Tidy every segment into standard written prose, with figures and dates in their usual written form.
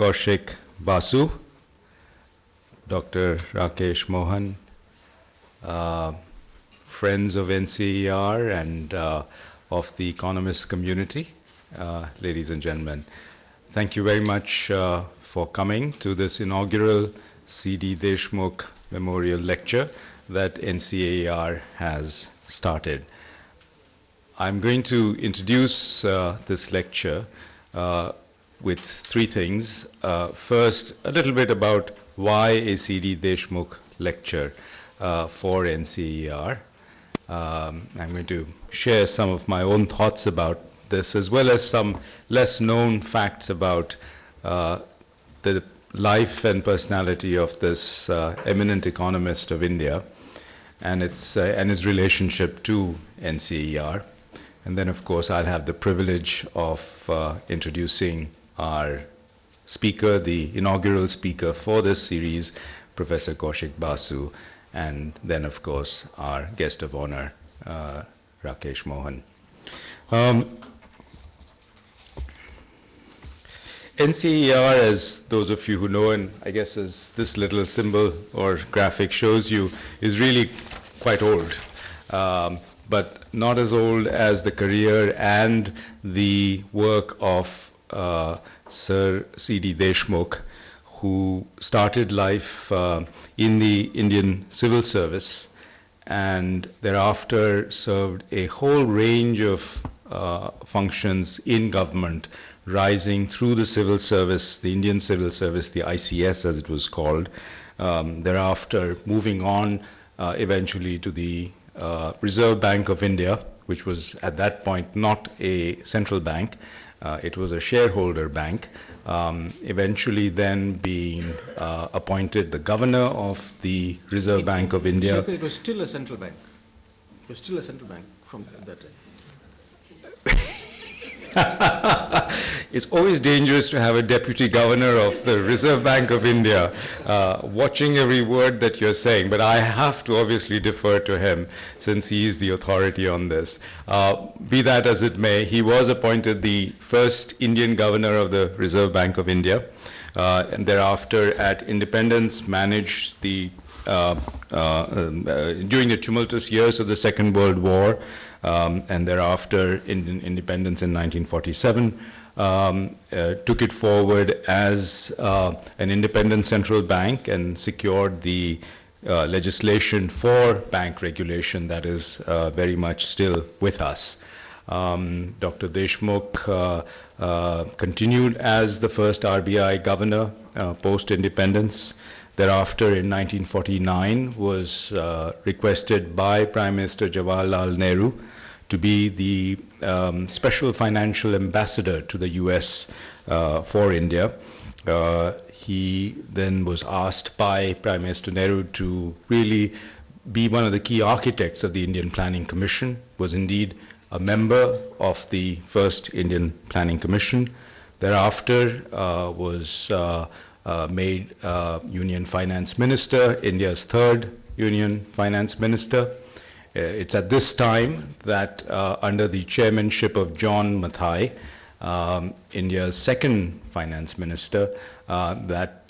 Kaushik Basu, Dr. Rakesh, Mohan, friends of NCER and of the Economist community, ladies and gentlemen. Thank you very much for coming to this inaugural C.D. Deshmukh Memorial Lecture that NCAER has started. I'm going to introduce this lecture with three things. First, a little bit about why a C.D. Deshmukh lecture for NCER. I'm going to share some of my own thoughts about this, as well as some less known facts about the life and personality of this eminent economist of India and his relationship to NCER. And then, of course, I'll have the privilege of introducing our speaker, the inaugural speaker for this series, Professor Kaushik Basu, and then, of course, our guest of honor, Rakesh Mohan. NCER, as those of you who know, and I guess as this little symbol or graphic shows you, is really quite old. But not as old as the career and the work of Sir C.D. Deshmukh, who started life in the Indian civil service and thereafter served a whole range of functions in government, rising through the civil service, the Indian civil service, the ICS as it was called, thereafter moving on eventually to the Reserve Bank of India, which was at that point not a central bank, it was a shareholder bank, eventually then being appointed the governor of the Reserve Bank of India. It was still a central bank. It was still a central bank from that time. It's always dangerous to have a deputy governor of the Reserve Bank of India watching every word that you're saying, but I have to obviously defer to him since he is the authority on this. Be that as it may, he was appointed the first Indian governor of the Reserve Bank of India, and thereafter at independence managed the during the tumultuous years of the Second World War, and thereafter in independence in 1947, took it forward as an independent central bank and secured the legislation for bank regulation that is very much still with us. Dr. Deshmukh continued as the first RBI governor post-independence. Thereafter, in 1949, was requested by Prime Minister Jawaharlal Nehru to be the special financial ambassador to the US for India. He then was asked by Prime Minister Nehru to really be one of the key architects of the Indian Planning Commission, was indeed a member of the first Indian Planning Commission. Thereafter was made Union Finance Minister, India's third Union Finance Minister. It's at this time that under the chairmanship of John Mathai, India's second Finance Minister, that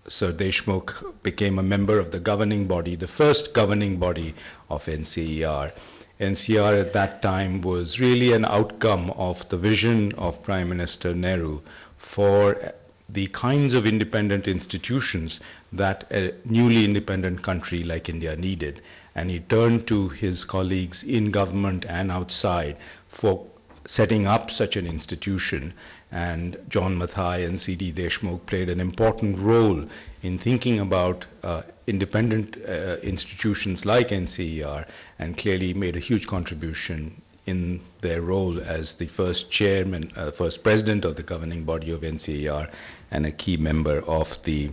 Sir Deshmukh became a member of the governing body, the first governing body of NCER. NCER at that time was really an outcome of the vision of Prime Minister Nehru for the kinds of independent institutions that a newly independent country like India needed. And he turned to his colleagues in government and outside for setting up such an institution. And John Mathai and C.D. Deshmukh played an important role in thinking about independent institutions like NCER, and clearly made a huge contribution in their role as the first chairman, first president of the governing body of NCER, and a key member of the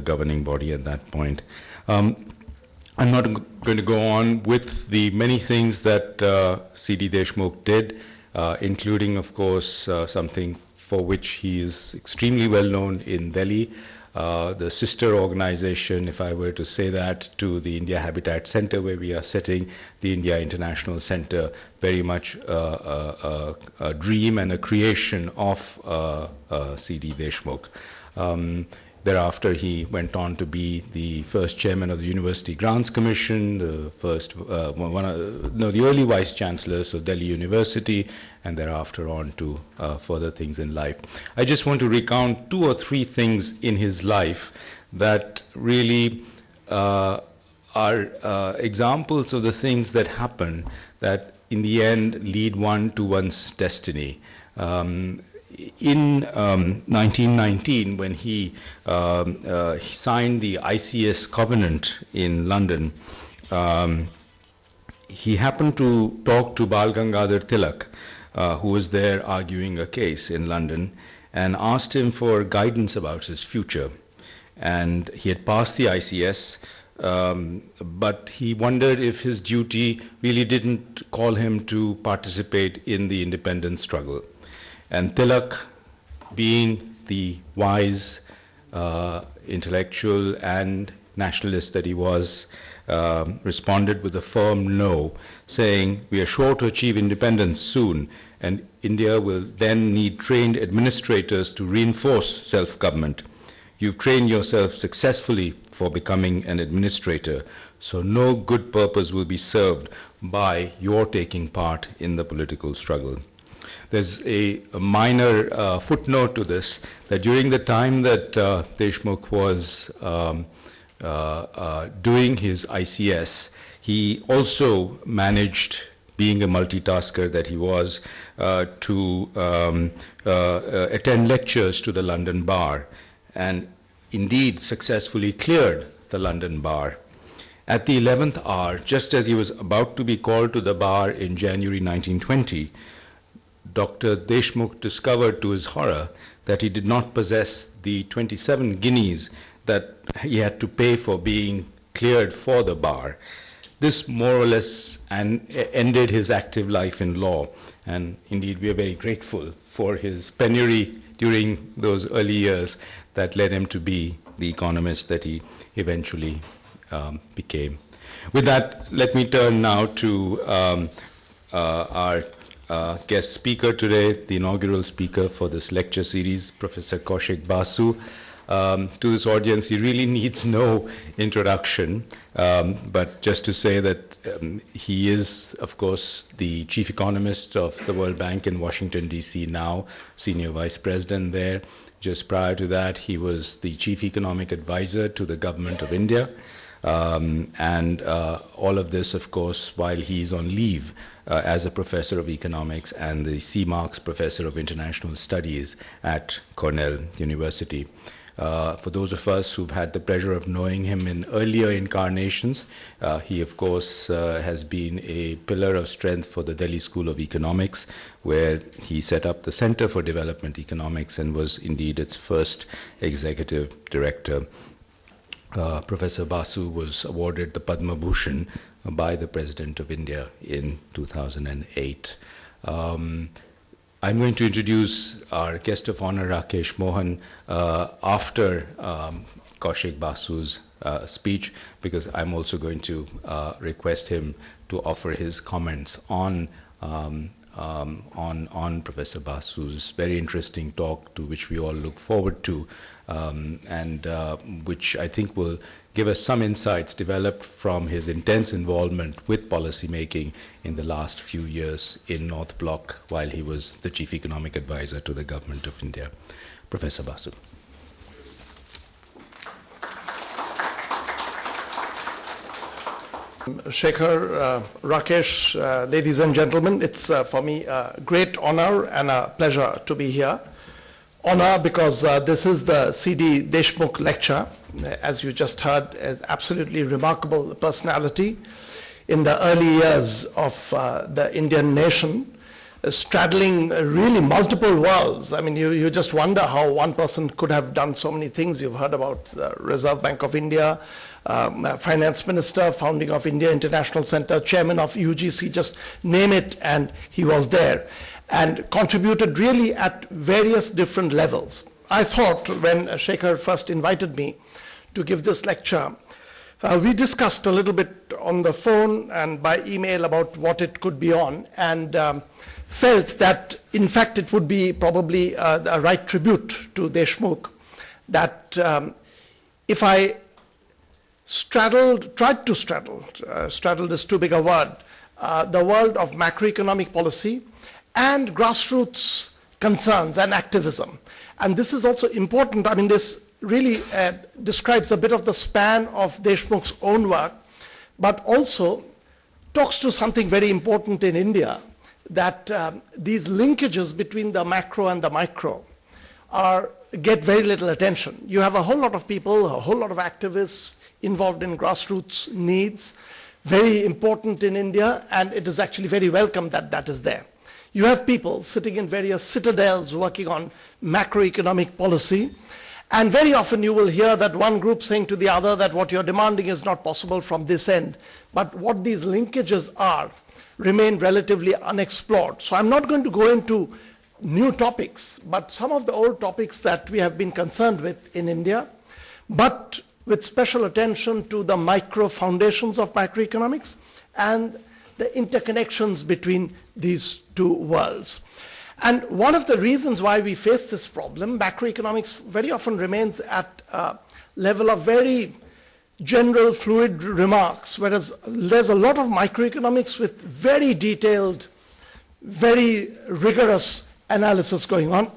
governing body at that point. I'm not going to go on with the many things that C.D. Deshmukh did, including, of course, something for which he is extremely well known in Delhi, the sister organization, if I were to say that, to the India Habitat Center where we are sitting, the India International Center, very much a dream and a creation of C.D. Deshmukh. Thereafter, he went on to be the first chairman of the University Grants Commission, the first, the early vice chancellors of Delhi University, and thereafter on to further things in life. I just want to recount 2 or 3 things in his life that really are examples of the things that happen that in the end lead one to one's destiny. In 1919, when he signed the ICS Covenant in London, he happened to talk to Bal Gangadhar Tilak, who was there arguing a case in London, and asked him for guidance about his future. And he had passed the ICS, but he wondered if his duty really didn't call him to participate in the independence struggle. And Tilak, being the wise intellectual and nationalist that he was, responded with a firm no, saying, "We are sure to achieve independence soon, and India will then need trained administrators to reinforce self-government. You've trained yourself successfully for becoming an administrator, so no good purpose will be served by your taking part in the political struggle." There's a minor footnote to this, that during the time that Deshmukh was doing his ICS, he also managed, being a multitasker that he was, to attend lectures to the London Bar, and indeed successfully cleared the London Bar. At the 11th hour, just as he was about to be called to the bar in January 1920, Dr. Deshmukh discovered to his horror that he did not possess the 27 guineas that he had to pay for being cleared for the bar. This more or less ended his active life in law, and indeed we are very grateful for his penury during those early years that led him to be the economist that he eventually became. With that, let me turn now to our guest speaker today, the inaugural speaker for this lecture series, Professor Kaushik Basu. To this audience, he really needs no introduction, but just to say that he is, of course, the chief economist of the World Bank in Washington, D.C. now, senior vice president there. Just prior to that, he was the chief economic advisor to the government of India. And all of this, of course, while he's on leave as a professor of economics and the C. Marks Professor of International Studies at Cornell University. For those of us who've had the pleasure of knowing him in earlier incarnations, he, of course, has been a pillar of strength for the Delhi School of Economics, where he set up the Center for Development Economics and was indeed its first executive director. Professor Basu was awarded the Padma Bhushan by the President of India in 2008. I'm going to introduce our guest of honor, Rakesh Mohan, after Kaushik Basu's speech, because I'm also going to request him to offer his comments on Professor Basu's very interesting talk, to which we all look forward to, and which I think will give us some insights developed from his intense involvement with policy making in the last few years in North Block while he was the chief economic advisor to the government of India. Professor Basu. Shekhar, Rakesh, ladies and gentlemen, it's for me a great honor and a pleasure to be here. Honor because this is the C.D. Deshmukh lecture. As you just heard, an absolutely remarkable personality in the early years of the Indian nation, straddling really multiple worlds. I mean, you just wonder how one person could have done so many things. You've heard about the Reserve Bank of India, finance minister, founding of India International Center, chairman of UGC, just name it, and he was there, and contributed really at various different levels. I thought when Shekhar first invited me to give this lecture, we discussed a little bit on the phone and by email about what it could be on, and felt that, in fact, it would be probably a right tribute to Deshmukh, that if I tried to straddled is too big a word, the world of macroeconomic policy and grassroots concerns and activism. And this is also important. I mean, this really describes a bit of the span of Deshmukh's own work, but also talks to something very important in India, that these linkages between the macro and the micro get very little attention. You have a whole lot of people, a whole lot of activists involved in grassroots needs, very important in India, and it is actually very welcome that that is there. You have people sitting in various citadels working on macroeconomic policy, and very often you will hear that one group saying to the other that what you're demanding is not possible from this end. But what these linkages are remain relatively unexplored. So I'm not going to go into new topics, but some of the old topics that we have been concerned with in India, but with special attention to the micro foundations of macroeconomics and the interconnections between these two worlds. And one of the reasons why we face this problem, macroeconomics very often remains at a level of very general fluid remarks, whereas there's a lot of microeconomics with very detailed, very rigorous analysis going on,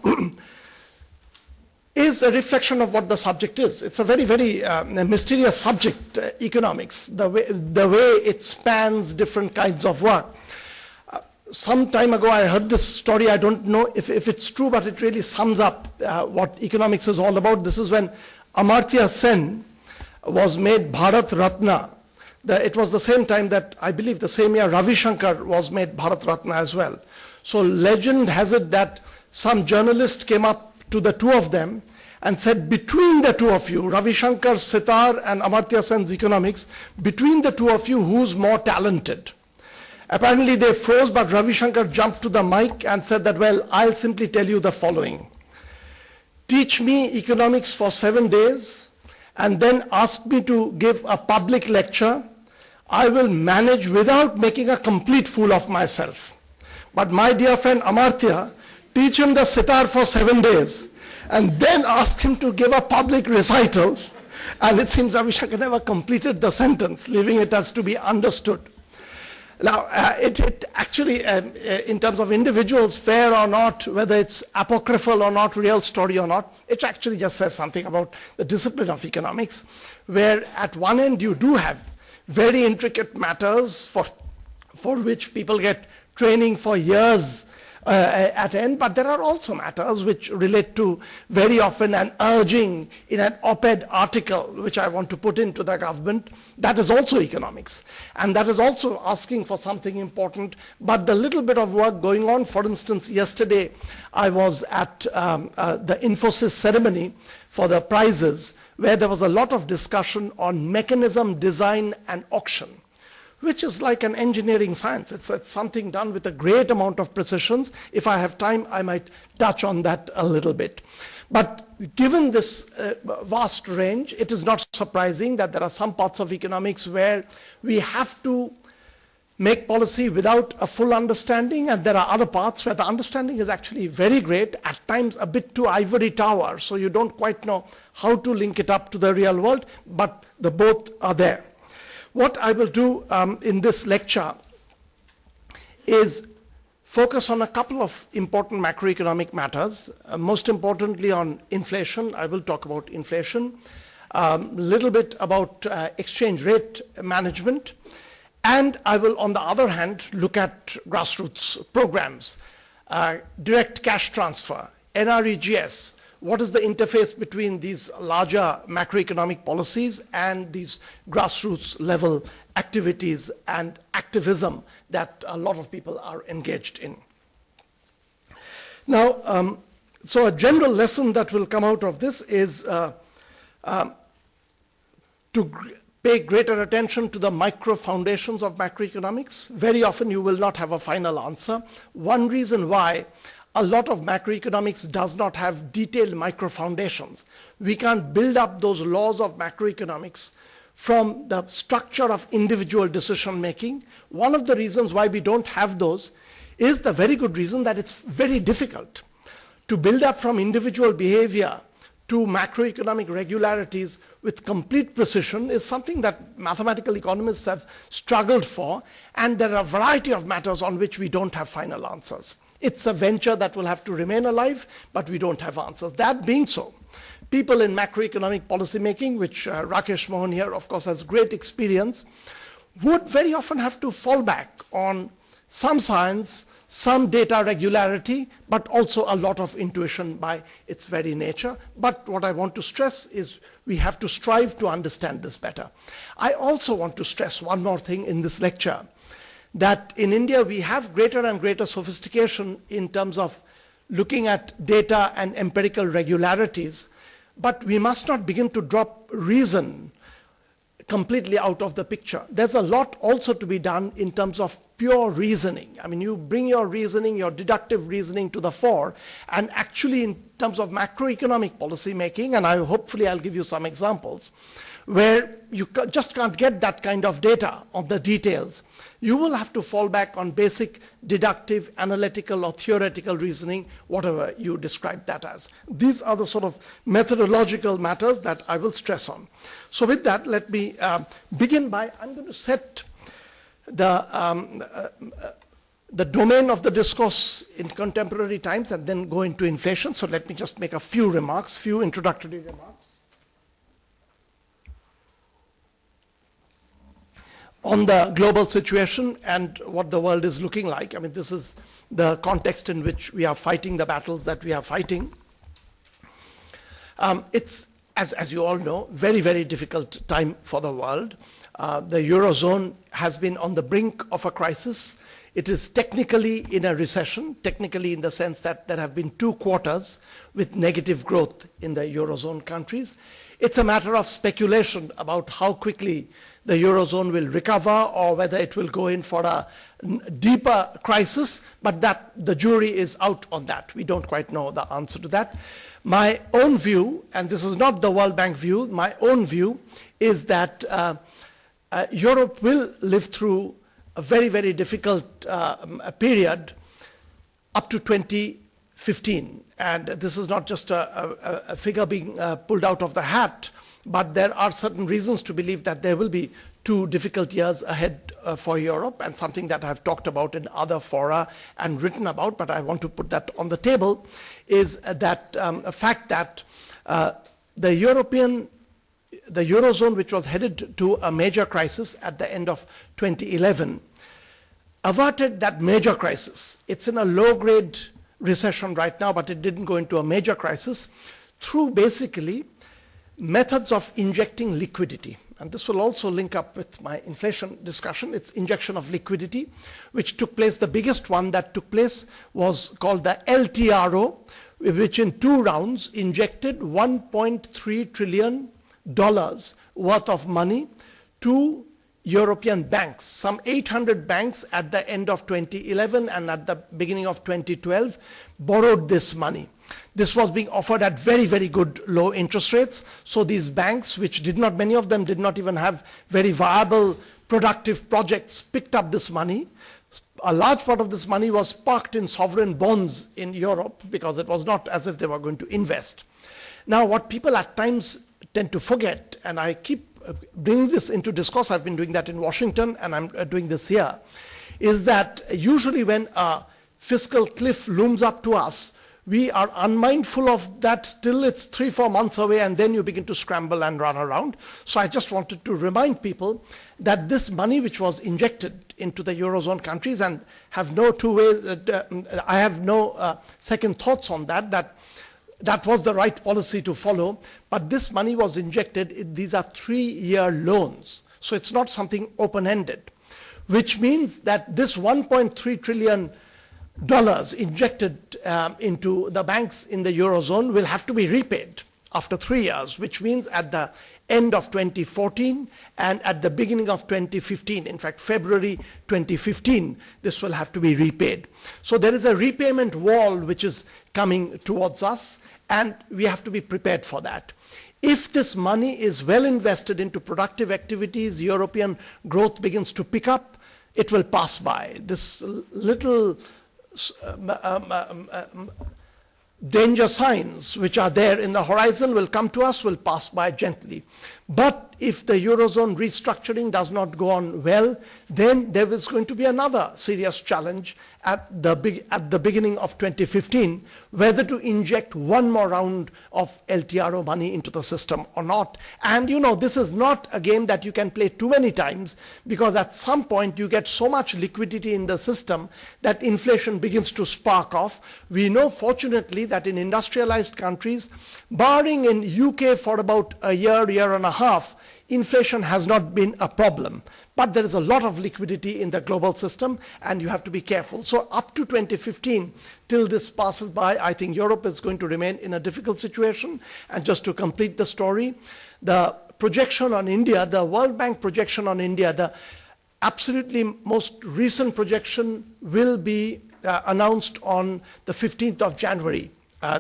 is a reflection of what the subject is. It's a very, very mysterious subject, economics, the way it spans different kinds of work. Some time ago I heard this story, I don't know if it's true, but it really sums up what economics is all about. This is when Amartya Sen was made Bharat Ratna. It was the same time that, I believe the same year, Ravi Shankar was made Bharat Ratna as well. So legend has it that some journalist came up to the two of them and said, between the two of you, Ravi Shankar's sitar and Amartya Sen's economics, between the two of you, who's more talented? Apparently they froze, but Ravi Shankar jumped to the mic and said that, well, I'll simply tell you the following. Teach me economics for 7 days and then ask me to give a public lecture. I will manage without making a complete fool of myself. But my dear friend Amartya, teach him the sitar for 7 days and then ask him to give a public recital. And it seems Ravi Shankar never completed the sentence, leaving it as to be understood. Now, it actually, in terms of individuals, fair or not, whether it's apocryphal or not, real story or not, it actually just says something about the discipline of economics, where at one end you do have very intricate matters for which people get training for years at end, but there are also matters which relate to very often an urging in an op-ed article, which I want to put into the government. That is also economics. And that is also asking for something important. But the little bit of work going on, for instance, yesterday I was at the Infosys ceremony for the prizes, where there was a lot of discussion on mechanism, design, and auction, which is like an engineering science. It's something done with a great amount of precision. If I have time, I might touch on that a little bit. But given this vast range, it is not surprising that there are some parts of economics where we have to make policy without a full understanding, and there are other parts where the understanding is actually very great, at times a bit too ivory tower, so you don't quite know how to link it up to the real world, but the both are there. What I will do in this lecture is focus on a couple of important macroeconomic matters, most importantly on inflation. I will talk about inflation, a little bit about exchange rate management, and I will, on the other hand, look at grassroots programs, direct cash transfer, NREGS. What is the interface between these larger macroeconomic policies and these grassroots level activities and activism that a lot of people are engaged in? Now, so a general lesson that will come out of this is to pay greater attention to the micro foundations of macroeconomics. Very often you will not have a final answer. One reason why a lot of macroeconomics does not have detailed micro foundations. We can't build up those laws of macroeconomics from the structure of individual decision making. One of the reasons why we don't have those is the very good reason that it's very difficult to build up from individual behavior to macroeconomic regularities with complete precision is something that mathematical economists have struggled for, and there are a variety of matters on which we don't have final answers. It's a venture that will have to remain alive, but we don't have answers. That being so, people in macroeconomic policy making, which Rakesh Mohan here, of course, has great experience, would very often have to fall back on some science, some data regularity, but also a lot of intuition by its very nature. But what I want to stress is we have to strive to understand this better. I also want to stress one more thing in this lecture, that in India we have greater and greater sophistication in terms of looking at data and empirical regularities, but we must not begin to drop reason completely out of the picture. There's a lot also to be done in terms of pure reasoning. I mean, you bring your reasoning, your deductive reasoning to the fore, and actually in terms of macroeconomic policy making, and hopefully I'll give you some examples, where you just can't get that kind of data on the details. You will have to fall back on basic deductive, analytical, or theoretical reasoning, whatever you describe that as. These are the sort of methodological matters that I will stress on. So with that, let me begin by, I'm going to set the domain of the discourse in contemporary times and then go into inflation. So let me just make a few remarks, few introductory remarks on the global situation and what the world is looking like. I mean, this is the context in which we are fighting the battles that we are fighting. It's, as you all know, very, very difficult time for the world. The Eurozone has been on the brink of a crisis. It is technically in a recession, technically in the sense that there have been 2 quarters with negative growth in the Eurozone countries. It's a matter of speculation about how quickly the Eurozone will recover or whether it will go in for a deeper crisis, but that the jury is out on that. We don't quite know the answer to that. My own view, and this is not the World Bank view, my own view is that Europe will live through a very, very difficult period up to 2015. And this is not just a figure being pulled out of the hat, but there are certain reasons to believe that there will be 2 difficult years ahead for Europe, and something that I've talked about in other fora and written about, but I want to put that on the table, is that a fact that the Eurozone, which was headed to a major crisis at the end of 2011, averted that major crisis. It's in a low-grade recession right now, but it didn't go into a major crisis through basically methods of injecting liquidity. And this will also link up with my inflation discussion. It's injection of liquidity, which took place. The biggest one that took place was called the LTRO, which in 2 rounds injected $1.3 trillion worth of money to European banks. Some 800 banks at the end of 2011 and at the beginning of 2012 borrowed this money. This was being offered at very, very good low interest rates. So these banks, which did not, many of them did not even have very viable, productive projects, picked up this money. A large part of this money was parked in sovereign bonds in Europe because it was not as if they were going to invest. Now, what people at times tend to forget, and I keep bringing this into discourse, I've been doing that in Washington and I'm doing this here, is that usually when a fiscal cliff looms up to us, we are unmindful of that till it's 3-4 months away, and then you begin to scramble and run around. So I just wanted to remind people that this money which was injected into the Eurozone countries, and have no I have no second thoughts on that was the right policy to follow, but this money was injected, these are 3-year loans. So it's not something open-ended, which means that this $1.3 trillion injected into the banks in the Eurozone will have to be repaid after 3 years, which means at the end of 2014 and at the beginning of 2015. In fact, February 2015, this will have to be repaid. So there is a repayment wall which is coming towards us, and we have to be prepared for that. If this money is well invested into productive activities, European growth begins to pick up, it will pass by. This little danger signs which are there in the horizon will come to us, will pass by gently. But if the Eurozone restructuring does not go on well, then there is going to be another serious challenge at the beginning of 2015, whether to inject one more round of LTRO money into the system or not. And you know, this is not a game that you can play too many times, because at some point you get so much liquidity in the system that inflation begins to spark off. We know, fortunately, that in industrialized countries, barring in UK for about a year and a half, inflation has not been a problem. But there is a lot of liquidity in the global system, and you have to be careful. So up to 2015, till this passes by, I think Europe is going to remain in a difficult situation. And just to complete the story, the projection on India, the World Bank projection on India, the absolutely most recent projection will be announced on the 15th of January.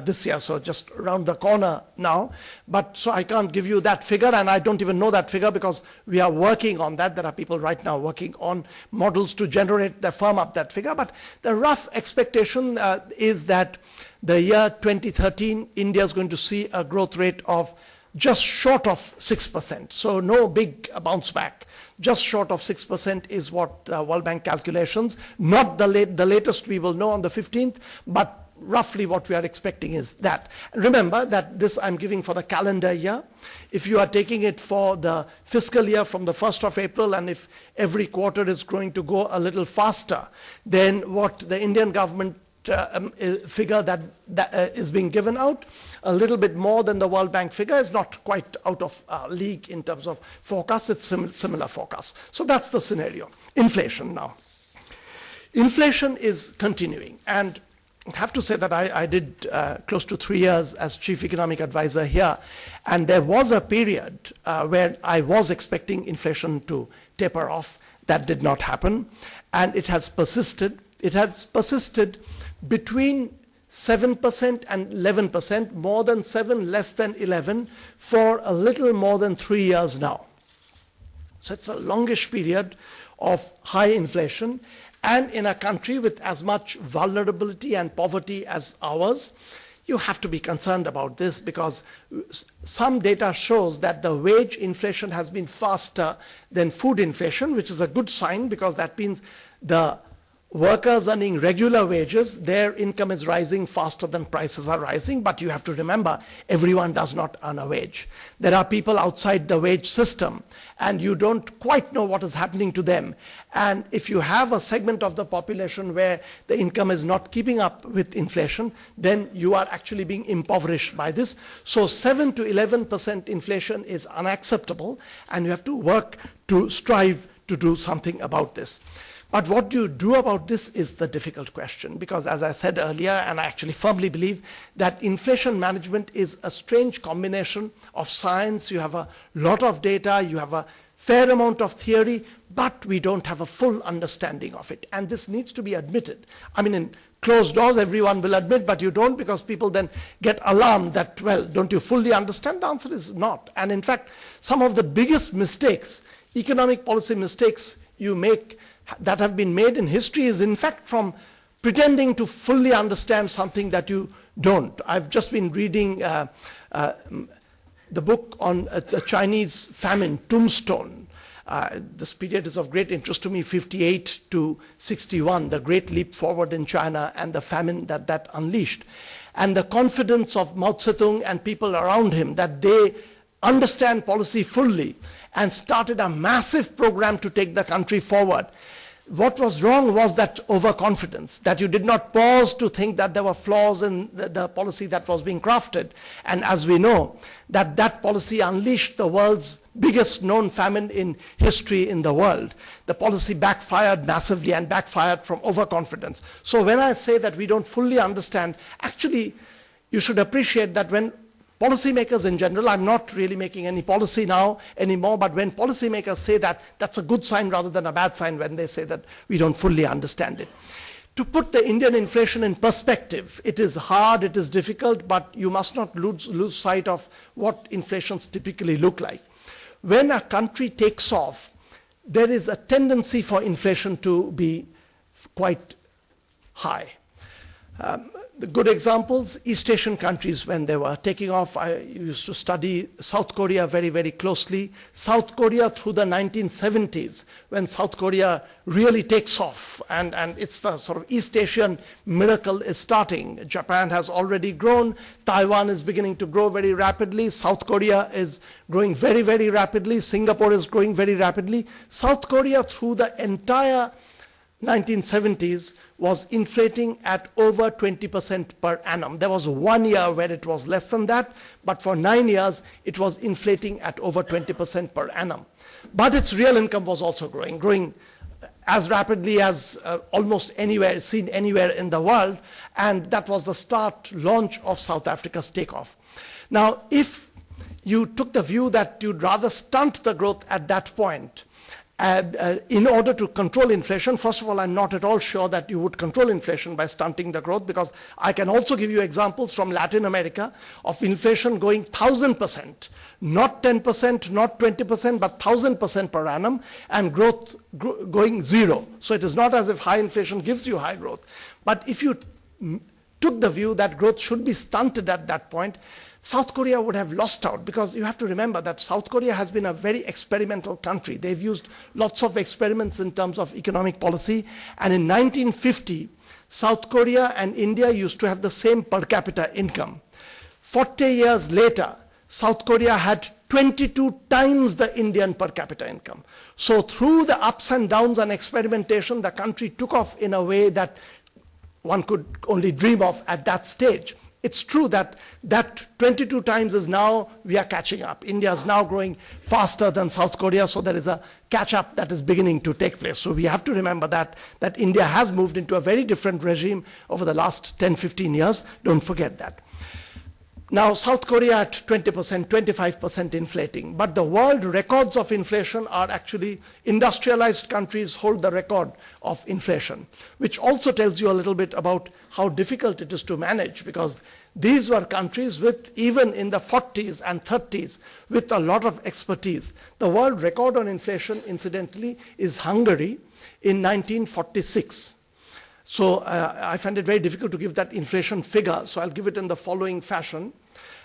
This year, so just around the corner now. But so I can't give you that figure, and I don't even know that figure because we are working on that. There are people right now working on models to generate, firm up that figure. But the rough expectation is that the year 2013, India is going to see a growth rate of just short of 6%. So no big bounce back. Just short of 6% is what World Bank calculations, not the latest we will know on the 15th, but roughly what we are expecting is that. Remember that this I'm giving for the calendar year. If you are taking it for the fiscal year from the 1st of April, and if every quarter is going to go a little faster, then what the Indian government figure that is being given out, a little bit more than the World Bank figure, is not quite out of league in terms of forecast. It's similar forecast. So that's the scenario. Inflation now. Inflation is continuing, and I have to say that I did close to 3 years as chief economic advisor here, and there was a period where I was expecting inflation to taper off. That did not happen, and it has persisted. It has persisted between 7% and 11%, more than 7, less than 11, for a little more than 3 years now. So it's a longish period of high inflation. And in a country with as much vulnerability and poverty as ours, you have to be concerned about this, because some data shows that the wage inflation has been faster than food inflation, which is a good sign, because that means the workers earning regular wages, their income is rising faster than prices are rising. But you have to remember, everyone does not earn a wage. There are people outside the wage system, and you don't quite know what is happening to them. And if you have a segment of the population where the income is not keeping up with inflation, then you are actually being impoverished by this. So 7 to 11% inflation is unacceptable, and you have to work to strive to do something about this. But what do you do about this is the difficult question, because as I said earlier, and I actually firmly believe that inflation management is a strange combination of science. You have a lot of data, you have a fair amount of theory, but we don't have a full understanding of it. And this needs to be admitted. I mean, in closed doors, everyone will admit, but you don't, because people then get alarmed that, well, don't you fully understand? The answer is not. And in fact, some of the biggest mistakes, economic policy mistakes you make, that have been made in history, is in fact from pretending to fully understand something that you don't. I've just been reading the book on the Chinese famine, Tombstone. This period is of great interest to me, 58 to 61, the great leap forward in China and the famine that unleashed. And the confidence of Mao Zedong and people around him that they understand policy fully, and started a massive program to take the country forward. What was wrong was that overconfidence, that you did not pause to think that there were flaws in the policy that was being crafted. And as we know, that policy unleashed the world's biggest known famine in history in the world. The policy backfired massively, and backfired from overconfidence. So when I say that we don't fully understand, actually, you should appreciate that when policymakers in general, I'm not really making any policy now anymore, but when policymakers say that, that's a good sign rather than a bad sign when they say that we don't fully understand it. To put the Indian inflation in perspective, it is hard, it is difficult, but you must not lose sight of what inflations typically look like. When a country takes off, there is a tendency for inflation to be quite high. The good examples, East Asian countries, when they were taking off, I used to study South Korea very, very closely. South Korea through the 1970s, when South Korea really takes off, and it's the sort of East Asian miracle is starting. Japan has already grown, Taiwan is beginning to grow very rapidly, South Korea is growing very, very rapidly, Singapore is growing very rapidly. South Korea through the entire 1970s was inflating at over 20% per annum. There was 1 year where it was less than that, but for 9 years it was inflating at over 20% per annum. But its real income was also growing as rapidly as almost anywhere, seen anywhere in the world, and that was the launch of South Africa's takeoff. Now, if you took the view that you'd rather stunt the growth at that point, in order to control inflation, first of all, I'm not at all sure that you would control inflation by stunting the growth, because I can also give you examples from Latin America of inflation going 1,000%, not 10%, not 20%, but 1,000% per annum, and growth going zero. So it is not as if high inflation gives you high growth. But if you took the view that growth should be stunted at that point, South Korea would have lost out, because you have to remember that South Korea has been a very experimental country. They've used lots of experiments in terms of economic policy. And in 1950, South Korea and India used to have the same per capita income. 40 years later, South Korea had 22 times the Indian per capita income. So through the ups and downs and experimentation, the country took off in a way that one could only dream of at that stage. It's true that 22 times is now, we are catching up. India is now growing faster than South Korea, so there is a catch-up that is beginning to take place. So we have to remember that India has moved into a very different regime over the last 10, 15 years. Don't forget that. Now, South Korea at 20%, 25% inflating, but the world records of inflation are actually industrialized countries hold the record of inflation, which also tells you a little bit about how difficult it is to manage, because these were countries with, even in the 40s and 30s, with a lot of expertise. The world record on inflation, incidentally, is Hungary in 1946. So I find it very difficult to give that inflation figure, so I'll give it in the following fashion.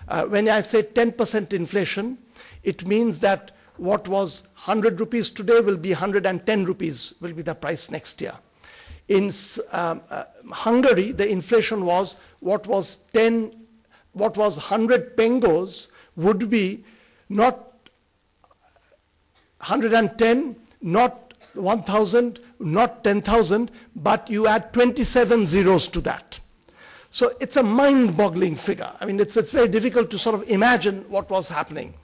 When I say 10% inflation, it means that what was 100 rupees today will be 110 rupees, will be the price next year. In Hungary, the inflation was what was 100 pengos would be not 110, not 1,000, not 10,000, but you add 27 zeros to that. So it's a mind-boggling figure. I mean, it's very difficult to sort of imagine what was happening.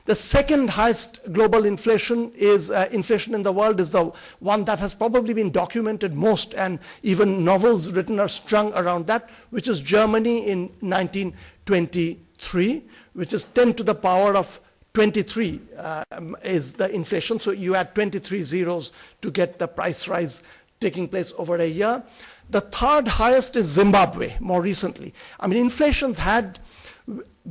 The second highest global inflation is inflation in the world is the one that has probably been documented most, and even novels written are strung around that, which is Germany in 1923, which is 10 to the power of 23 is the inflation. So you add 23 zeros to get the price rise taking place over a year. The third highest is Zimbabwe, more recently. I mean,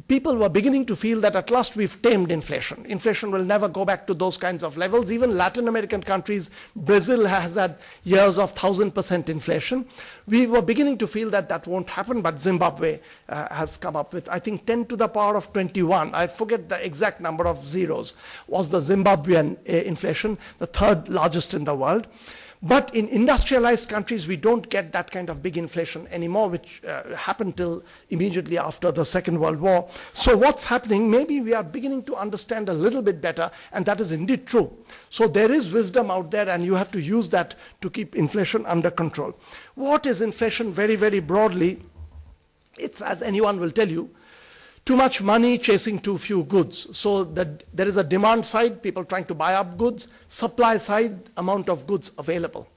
people were beginning to feel that at last we've tamed inflation. Inflation will never go back to those kinds of levels. Even Latin American countries, Brazil has had years of 1,000% inflation. We were beginning to feel that that won't happen, but Zimbabwe has come up with, I think, 10 to the power of 21. I forget the exact number of zeros, was the Zimbabwean inflation, the third largest in the world. But in industrialized countries, we don't get that kind of big inflation anymore, which happened till immediately after the Second World War. So what's happening, maybe we are beginning to understand a little bit better, and that is indeed true. So there is wisdom out there, and you have to use that to keep inflation under control. What is inflation very, very broadly? It's, as anyone will tell you, too much money chasing too few goods. So there is a demand side, people trying to buy up goods, supply side, amount of goods available.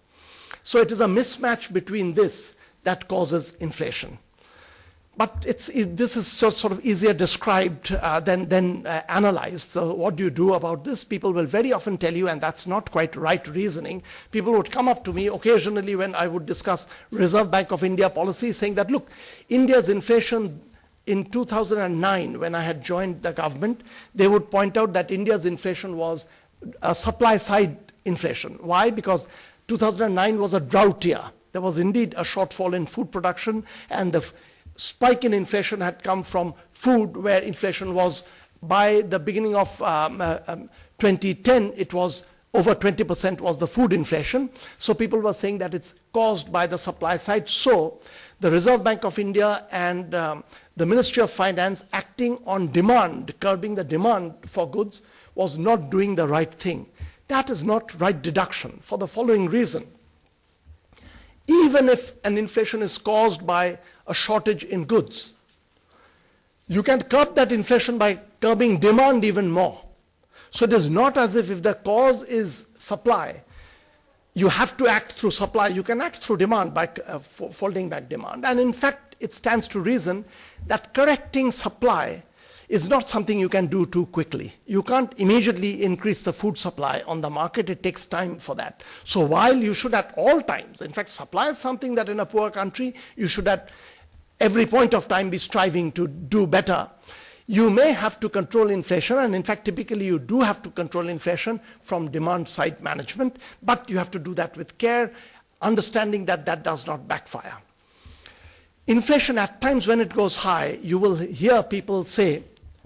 So it is a mismatch between this that causes inflation. But this is sort of easier described than analyzed. So what do you do about this? People will very often tell you, and that's not quite right reasoning. People would come up to me occasionally when I would discuss Reserve Bank of India policy, saying that, look, India's inflation in 2009, when I had joined the government, they would point out that India's inflation was a supply-side inflation. Why? Because 2009 was a drought year. There was indeed a shortfall in food production, and the spike in inflation had come from food, where inflation was, by the beginning of 2010, it was over 20% was the food inflation. So people were saying that it's caused by the supply side. So the Reserve Bank of India and the Ministry of Finance, acting on demand, curbing the demand for goods, was not doing the right thing. That is not right deduction for the following reason. Even if an inflation is caused by a shortage in goods, you can curb that inflation by curbing demand even more. So it is not as if the cause is supply, you have to act through supply. You can act through demand by folding back demand. And in fact, it stands to reason that correcting supply is not something you can do too quickly. You can't immediately increase the food supply on the market. It takes time for that. So while you should at all times, in fact, supply is something that in a poor country, you should at every point of time be striving to do better. You may have to control inflation, and in fact, typically you do have to control inflation from demand side management, but you have to do that with care, understanding that that does not backfire. Inflation, at times when it goes high, you will hear people say,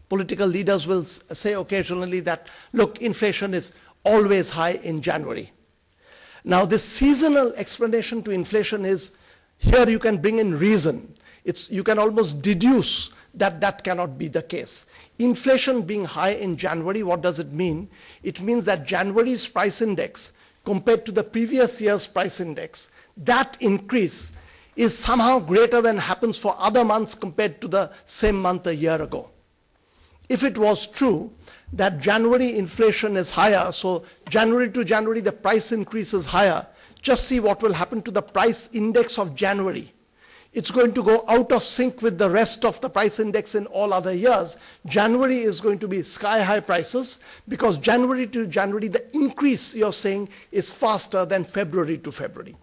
political leaders will say occasionally that, look, inflation is always high in January. Now, this seasonal explanation to inflation is, here you can bring in reason. You can almost deduce that that cannot be the case. Inflation being high in January, what does it mean? It means that January's price index compared to the previous year's price index, that increase is somehow greater than happens for other months compared to the same month a year ago. If it was true that January inflation is higher, so January to January the price increase is higher, just see what will happen to the price index of January. It's going to go out of sync with the rest of the price index in all other years. January is going to be sky-high prices because January to January, the increase you're saying is faster than February to February.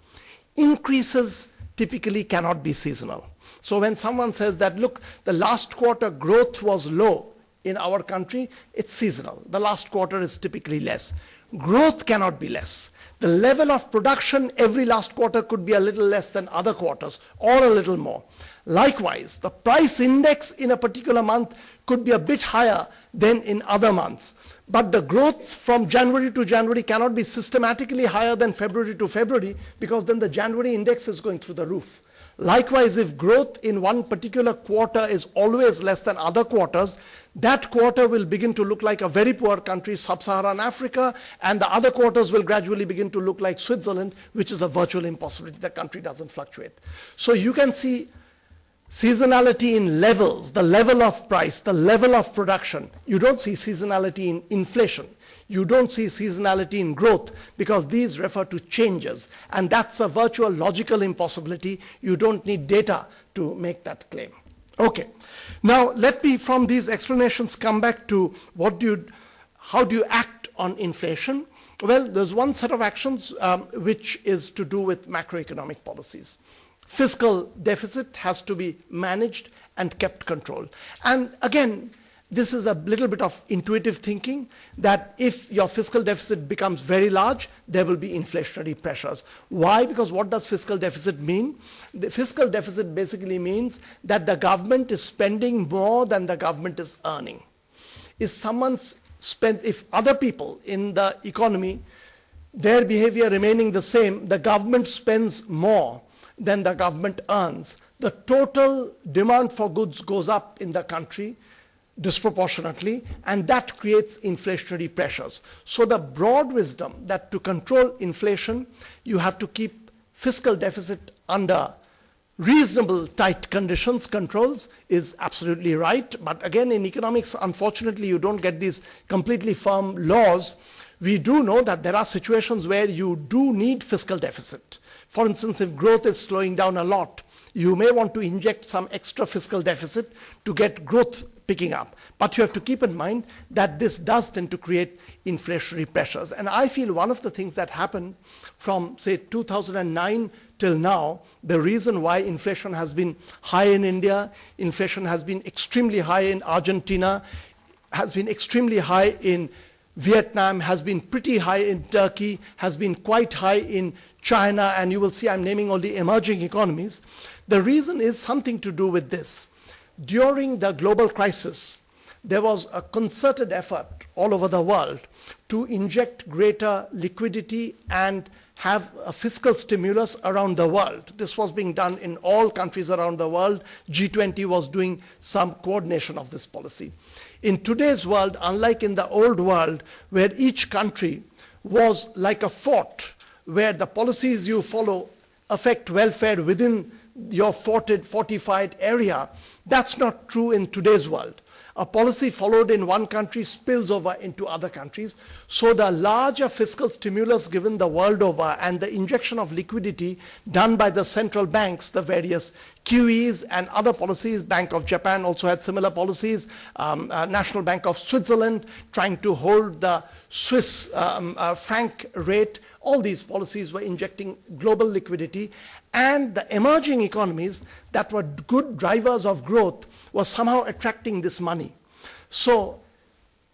Increases typically cannot be seasonal. So when someone says that, look, the last quarter growth was low in our country, it's seasonal. The last quarter is typically less. Growth cannot be less. The level of production every last quarter could be a little less than other quarters or a little more. Likewise, the price index in a particular month could be a bit higher than in other months. But the growth from January to January cannot be systematically higher than February to February because then the January index is going through the roof. Likewise, if growth in one particular quarter is always less than other quarters, that quarter will begin to look like a very poor country, sub-Saharan Africa, and the other quarters will gradually begin to look like Switzerland, which is a virtual impossibility. The country doesn't fluctuate. So you can see seasonality in levels, the level of price, the level of production. You don't see seasonality in inflation. You don't see seasonality in growth because these refer to changes. And that's a virtual logical impossibility. You don't need data to make that claim. Okay. Now, let me, from these explanations, come back to how do you act on inflation? Well, there's one set of actions which is to do with macroeconomic policies. Fiscal deficit has to be managed and kept controlled. And again, this is a little bit of intuitive thinking that if your fiscal deficit becomes very large, there will be inflationary pressures. Why? Because what does fiscal deficit mean? The fiscal deficit basically means that the government is spending more than the government is earning. If other people in the economy, their behavior remaining the same, the government spends more than the government earns, the total demand for goods goes up in the country disproportionately, and that creates inflationary pressures. So the broad wisdom that to control inflation, you have to keep fiscal deficit under reasonable tight controls is absolutely right. But again, in economics, unfortunately, you don't get these completely firm laws. We do know that there are situations where you do need fiscal deficit. For instance, if growth is slowing down a lot, You may want to inject some extra fiscal deficit to get growth picking up. But you have to keep in mind that this does tend to create inflationary pressures. And I feel one of the things that happened from, say, 2009 till now, the reason why inflation has been high in India, inflation has been extremely high in Argentina, has been extremely high in Vietnam, has been pretty high in Turkey, has been quite high in China, and you will see I'm naming only emerging economies. The reason is something to do with this. During the global crisis, there was a concerted effort all over the world to inject greater liquidity and have a fiscal stimulus around the world. This was being done in all countries around the world. G20 was doing some coordination of this policy. In today's world, unlike in the old world, where each country was like a fort, where the policies you follow affect welfare within your fortified area, that's not true in today's world. A policy followed in one country spills over into other countries. So the larger fiscal stimulus given the world over and the injection of liquidity done by the central banks, the various QEs and other policies, Bank of Japan also had similar policies, National Bank of Switzerland trying to hold the Swiss franc rate, all these policies were injecting global liquidity, and the emerging economies that were good drivers of growth were somehow attracting this money. So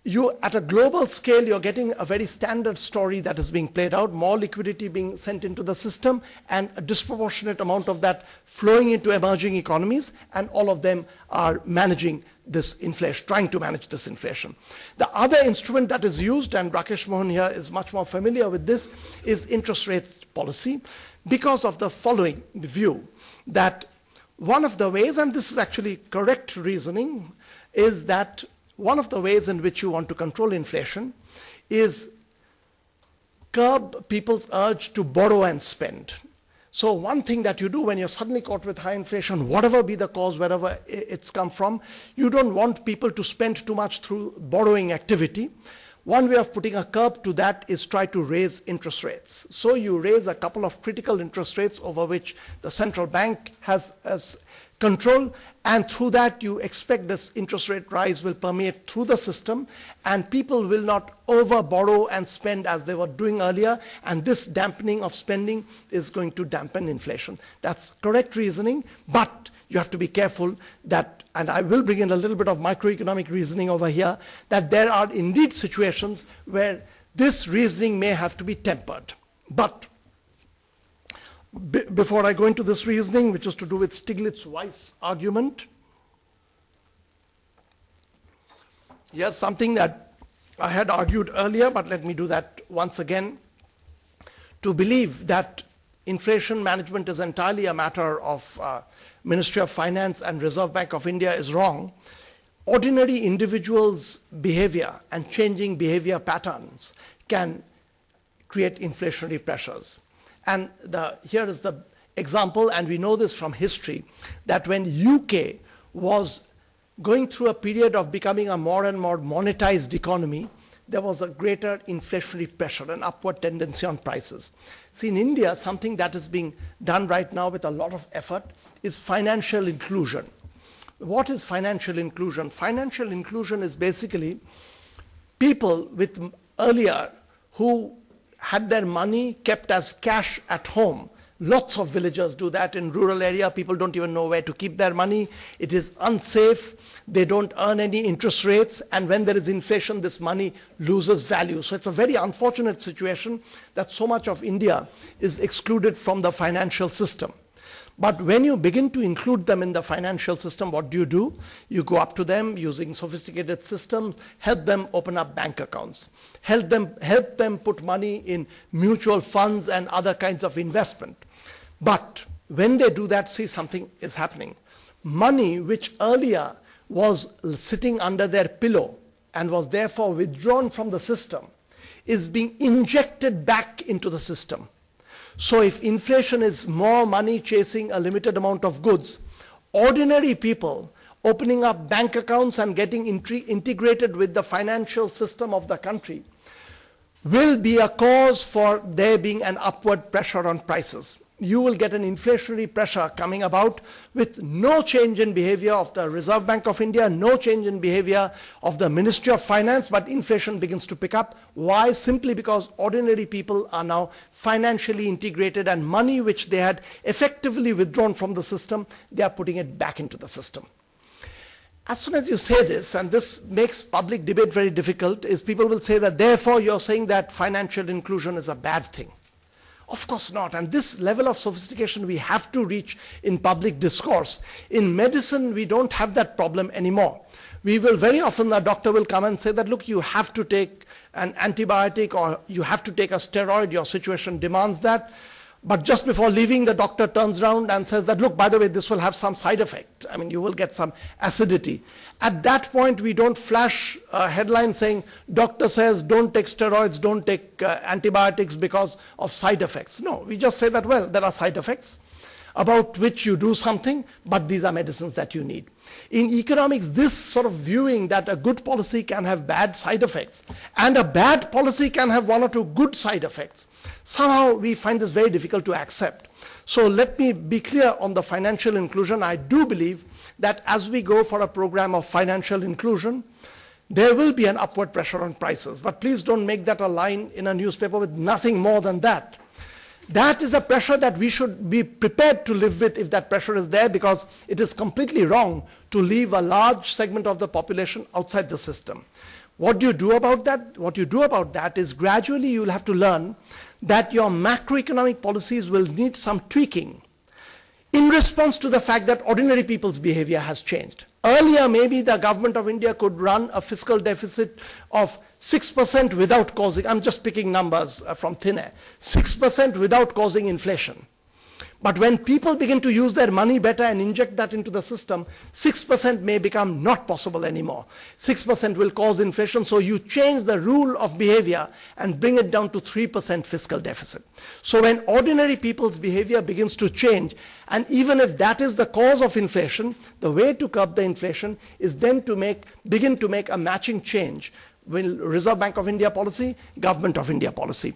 you, at a global scale, you're getting a very standard story that is being played out, more liquidity being sent into the system, and a disproportionate amount of that flowing into emerging economies, and all of them are managing this inflation, trying to manage this inflation. The other instrument that is used, and Rakesh Mohan here is much more familiar with this, is interest rate policy, because of the following view, that one of the ways, and this is actually correct reasoning, is that one of the ways in which you want to control inflation is curb people's urge to borrow and spend. So one thing that you do when you're suddenly caught with high inflation, whatever be the cause, wherever it's come from, you don't want people to spend too much through borrowing activity. One way of putting a curb to that is try to raise interest rates. So you raise a couple of critical interest rates over which the central bank has control, and through that you expect this interest rate rise will permeate through the system, and people will not over borrow and spend as they were doing earlier, and this dampening of spending is going to dampen inflation. That's correct reasoning, but you have to be careful that, and I will bring in a little bit of macroeconomic reasoning over here, that there are indeed situations where this reasoning may have to be tempered. But before I go into this reasoning, which is to do with Stiglitz-Weiss argument, here's something that I had argued earlier, but let me do that once again. To believe that inflation management is entirely a matter of Ministry of Finance and Reserve Bank of India is wrong. Ordinary individuals' behavior and changing behavior patterns can create inflationary pressures. And here is the example, and we know this from history, that when UK was going through a period of becoming a more and more monetized economy, there was a greater inflationary pressure, an upward tendency on prices. See, in India, something that is being done right now with a lot of effort is financial inclusion. What is financial inclusion? Financial inclusion is basically people with earlier who had their money kept as cash at home. Lots of villagers do that in rural area. People don't even know where to keep their money. It is unsafe. They don't earn any interest rates. And when there is inflation, this money loses value. So it's a very unfortunate situation that so much of India is excluded from the financial system. But when you begin to include them in the financial system, what do? You go up to them using sophisticated systems, help them open up bank accounts, help them put money in mutual funds and other kinds of investment. But when they do that, see, something is happening. Money which earlier was sitting under their pillow and was therefore withdrawn from the system is being injected back into the system. So if inflation is more money chasing a limited amount of goods, ordinary people opening up bank accounts and getting integrated with the financial system of the country will be a cause for there being an upward pressure on prices. you will get an inflationary pressure coming about with no change in behavior of the Reserve Bank of India, no change in behavior of the Ministry of Finance, but inflation begins to pick up. Why? Simply because ordinary people are now financially integrated, and money which they had effectively withdrawn from the system, they are putting it back into the system. As soon as you say this, and this makes public debate very difficult, is people will say that therefore you're saying that financial inclusion is a bad thing. Of course not, and this level of sophistication we have to reach in public discourse. In medicine, we don't have that problem anymore. We will very often, the doctor will come and say that, look, you have to take an antibiotic or you have to take a steroid, your situation demands that. But just before leaving, the doctor turns around and says that, look, by the way, this will have some side effect. I mean, you will get some acidity. At that point, we don't flash a headline saying, doctor says don't take steroids, don't take antibiotics because of side effects. No, we just say that, well, there are side effects about which you do something, but these are medicines that you need. In economics, this sort of viewing that a good policy can have bad side effects and a bad policy can have one or two good side effects, somehow we find this very difficult to accept. So let me be clear on the financial inclusion. I do believe that as we go for a program of financial inclusion, there will be an upward pressure on prices. But please don't make that a line in a newspaper with nothing more than that. That is a pressure that we should be prepared to live with if that pressure is there, because it is completely wrong to leave a large segment of the population outside the system. What do you do about that? What you do about that is gradually you'll have to learn that your macroeconomic policies will need some tweaking in response to the fact that ordinary people's behavior has changed. Earlier, maybe the government of India could run a fiscal deficit of 6% without causing, I'm just picking numbers from thin air, 6% without causing inflation. But when people begin to use their money better and inject that into the system, 6% may become not possible anymore. 6% will cause inflation, so you change the rule of behavior and bring it down to 3% fiscal deficit. So when ordinary people's behavior begins to change, and even if that is the cause of inflation, the way to curb the inflation is then to begin to make a matching change. Will Reserve Bank of India policy, Government of India policy.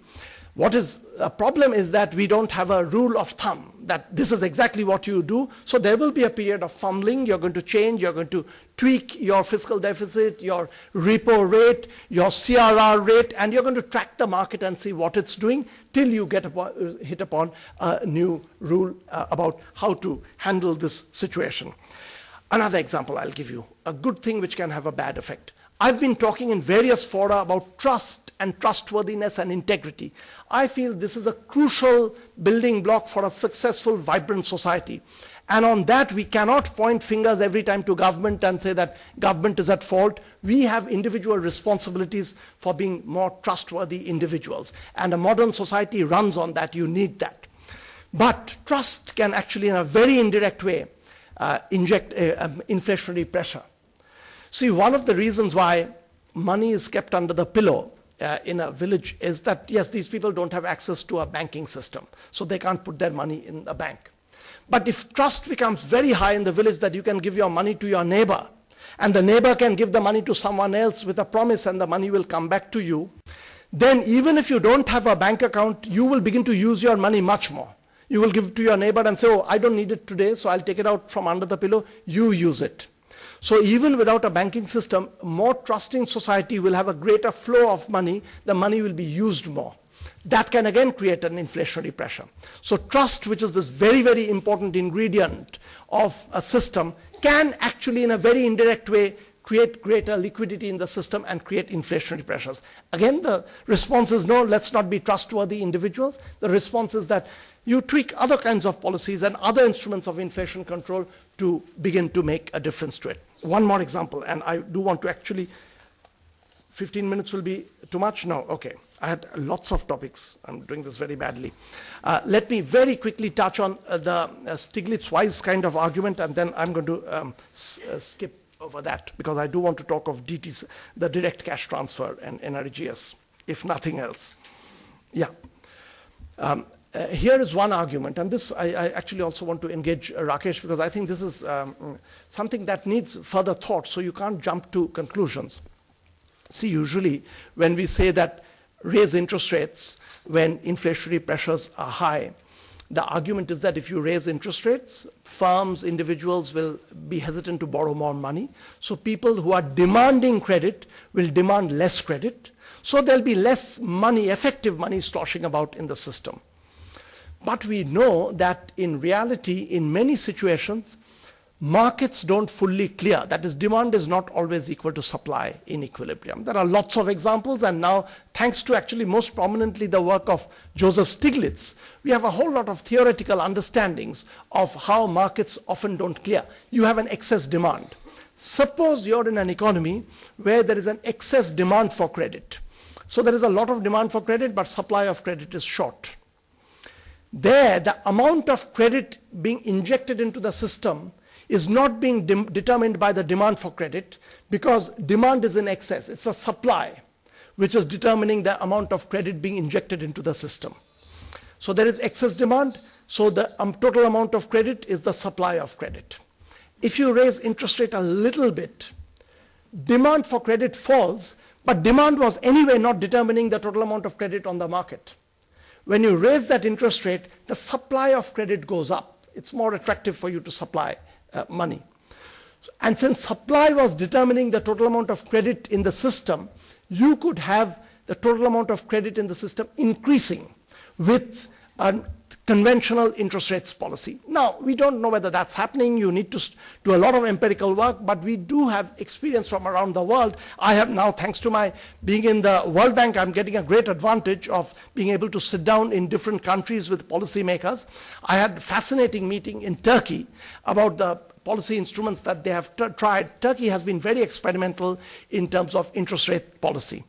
What is a problem is that we don't have a rule of thumb that this is exactly what you do. So there will be a period of fumbling. You're going to change, you're going to tweak your fiscal deficit, your repo rate, your CRR rate, and you're going to track the market and see what it's doing till you hit upon a new rule about how to handle this situation. Another example I'll give you, a good thing which can have a bad effect. I've been talking in various fora about trust and trustworthiness and integrity. I feel this is a crucial building block for a successful, vibrant society. And on that, we cannot point fingers every time to government and say that government is at fault. We have individual responsibilities for being more trustworthy individuals. And a modern society runs on that. You need that. But trust can actually, in a very indirect way, inject inflationary pressure. See, one of the reasons why money is kept under the pillow in a village is that, yes, these people don't have access to a banking system, so they can't put their money in a bank. But if trust becomes very high in the village that you can give your money to your neighbor, and the neighbor can give the money to someone else with a promise and the money will come back to you, then even if you don't have a bank account, you will begin to use your money much more. You will give it to your neighbor and say, oh, I don't need it today, so I'll take it out from under the pillow, you use it. So even without a banking system, more trusting society will have a greater flow of money, the money will be used more. That can again create an inflationary pressure. So trust, which is this very, very important ingredient of a system, can actually in a very indirect way create greater liquidity in the system and create inflationary pressures. Again, the response is no, let's not be trustworthy individuals. The response is that you tweak other kinds of policies and other instruments of inflation control to begin to make a difference to it. One more example, and I do want to actually, 15 minutes will be too much? No, okay. I had lots of topics. I'm doing this very badly. Let me very quickly touch on the Stiglitz-Wise kind of argument, and then I'm going to skip over that, because I do want to talk of DTs, the direct cash transfer and NRGS, if nothing else. Yeah. Here is one argument, and this I actually also want to engage Rakesh, because I think this is something that needs further thought, so you can't jump to conclusions. See, usually when we say that raise interest rates when inflationary pressures are high, The argument is that if you raise interest rates, firms, individuals will be hesitant to borrow more money. So people who are demanding credit will demand less credit. So there'll be less money, effective money sloshing about in the system. But we know that in reality, in many situations, markets don't fully clear. That is, demand is not always equal to supply in equilibrium. There are lots of examples, and now, thanks to actually most prominently the work of Joseph Stiglitz, we have a whole lot of theoretical understandings of how markets often don't clear. You have an excess demand. Suppose you're in an economy where there is an excess demand for credit. So there is a lot of demand for credit, but supply of credit is short. There, the amount of credit being injected into the system is not being determined by the demand for credit, because demand is in excess. It's a supply which is determining the amount of credit being injected into the system. So there is excess demand, so the total amount of credit is the supply of credit. If you raise interest rate a little bit, demand for credit falls, but demand was anyway not determining the total amount of credit on the market. When you raise that interest rate, the supply of credit goes up. It's more attractive for you to supply money. And since supply was determining the total amount of credit in the system, you could have the total amount of credit in the system increasing with a conventional interest rates policy. Now, we don't know whether that's happening. You need to do a lot of empirical work, but we do have experience from around the world. I have now, thanks to my being in the World Bank, I'm getting a great advantage of being able to sit down in different countries with policymakers. I had a fascinating meeting in Turkey about the policy instruments that they have tried. Turkey has been very experimental in terms of interest rate policy.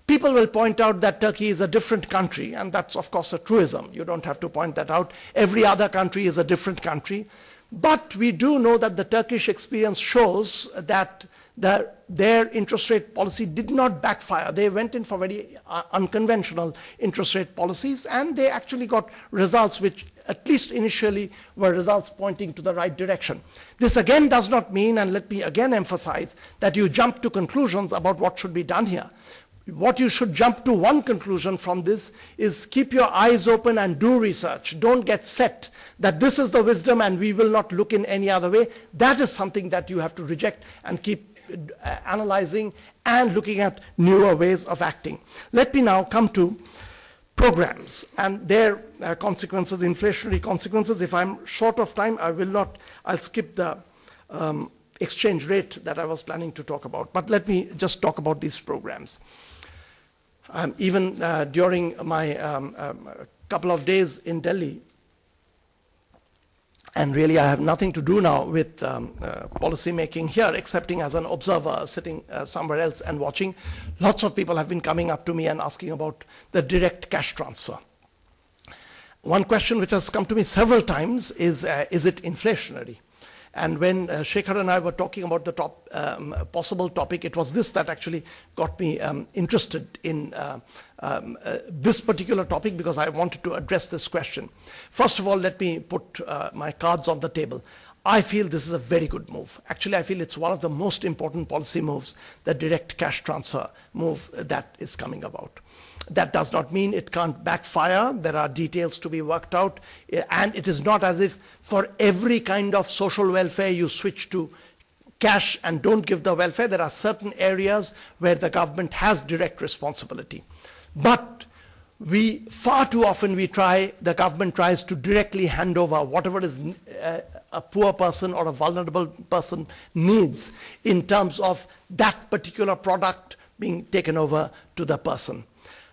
People will point out that Turkey is a different country, and that's of course a truism. You don't have to point that out. Every other country is a different country. But we do know that the Turkish experience shows that their interest rate policy did not backfire. They went in for very unconventional interest rate policies, and they actually got results which, at least initially, were results pointing to the right direction. This again does not mean, and let me again emphasize, that you jump to conclusions about what should be done here. What you should jump to one conclusion from this is keep your eyes open and do research. Don't get set that this is the wisdom and we will not look in any other way. That is something that you have to reject and keep analyzing and looking at newer ways of acting. Let me now come to programs and their consequences, inflationary consequences. If I'm short of time, I'll skip the exchange rate that I was planning to talk about. But let me just talk about these programs. Even during my couple of days in Delhi, and really I have nothing to do now with policy making here, excepting as an observer sitting somewhere else and watching. Lots of people have been coming up to me and asking about the direct cash transfer. One question which has come to me several times is it inflationary? And when Shekhar and I were talking about the possible topic, it was this that actually got me interested in this particular topic, because I wanted to address this question. First of all, let me put my cards on the table. I feel this is a very good move. Actually, I feel it's one of the most important policy moves, the direct cash transfer move that is coming about. That does not mean it can't backfire. There are details to be worked out. And it is not as if for every kind of social welfare you switch to cash and don't give the welfare. There are certain areas where the government has direct responsibility. But far too often the government tries to directly hand over whatever is a poor person or a vulnerable person needs in terms of that particular product being taken over to the person.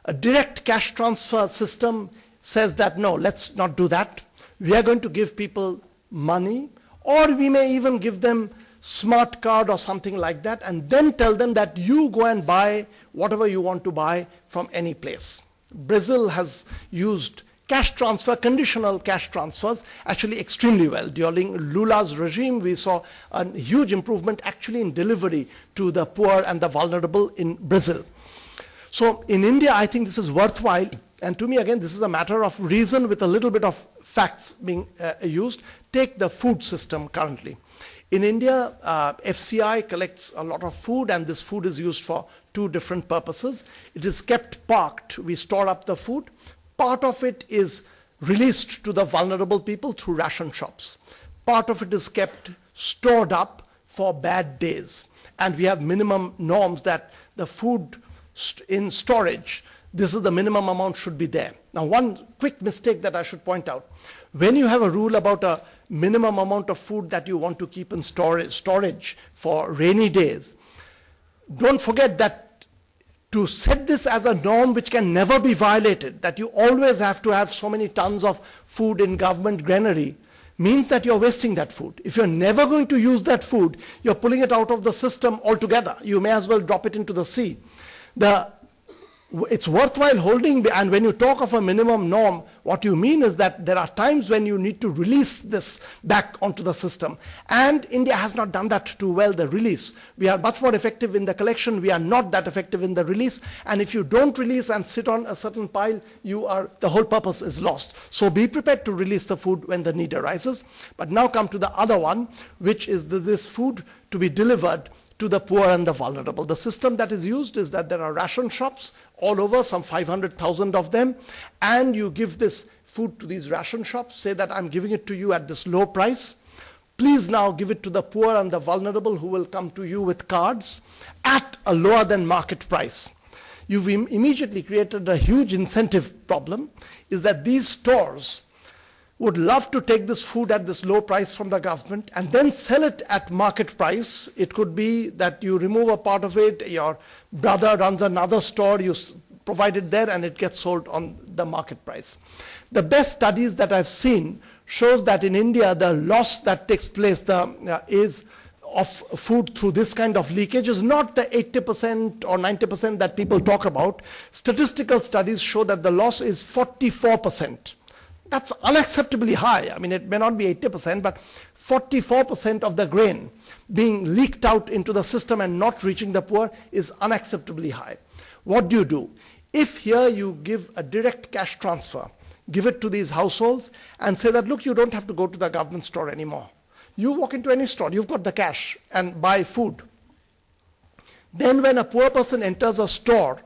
A direct cash transfer system says that, no, let's not do that. We are going to give people money, or we may even give them smart card or something like that, and then tell them that you go and buy whatever you want to buy from any place. Brazil has used cash transfer, conditional cash transfers, actually extremely well. During Lula's regime, we saw a huge improvement actually in delivery to the poor and the vulnerable in Brazil. So in India, I think this is worthwhile. And to me, again, this is a matter of reason with a little bit of facts being used. Take the food system currently. In India, FCI collects a lot of food, and this food is used for two different purposes. It is kept parked. We store up the food. Part of it is released to the vulnerable people through ration shops. Part of it is kept stored up for bad days. And we have minimum norms that the food in storage, this is the minimum amount should be there. Now, one quick mistake that I should point out. When you have a rule about a minimum amount of food that you want to keep in storage for rainy days, don't forget that to set this as a norm which can never be violated, that you always have to have so many tons of food in government granary, means that you're wasting that food. If you're never going to use that food, you're pulling it out of the system altogether. You may as well drop it into the sea. It's worthwhile holding, and when you talk of a minimum norm, what you mean is that there are times when you need to release this back onto the system. And India has not done that too well, the release. We are much more effective in the collection. We are not that effective in the release. And if you don't release and sit on a certain pile, the whole purpose is lost. So be prepared to release the food when the need arises. But now come to the other one, which is this food to be delivered to the poor and the vulnerable. The system that is used is that there are ration shops all over, some 500,000 of them, and you give this food to these ration shops, say that I'm giving it to you at this low price. Please now give it to the poor and the vulnerable who will come to you with cards at a lower than market price. You've immediately created a huge incentive problem, is that these stores would love to take this food at this low price from the government and then sell it at market price. It could be that you remove a part of it, your brother runs another store, you provide it there, and it gets sold on the market price. The best studies that I've seen shows that in India, the loss that takes place is of food through this kind of leakage is not the 80% or 90% that people talk about. Statistical studies show that the loss is 44%. That's unacceptably high. I mean, it may not be 80%, but 44% of the grain being leaked out into the system and not reaching the poor is unacceptably high. What do? If here you give a direct cash transfer, give it to these households and say that, look, you don't have to go to the government store anymore. You walk into any store, you've got the cash, and buy food. Then when a poor person enters a store,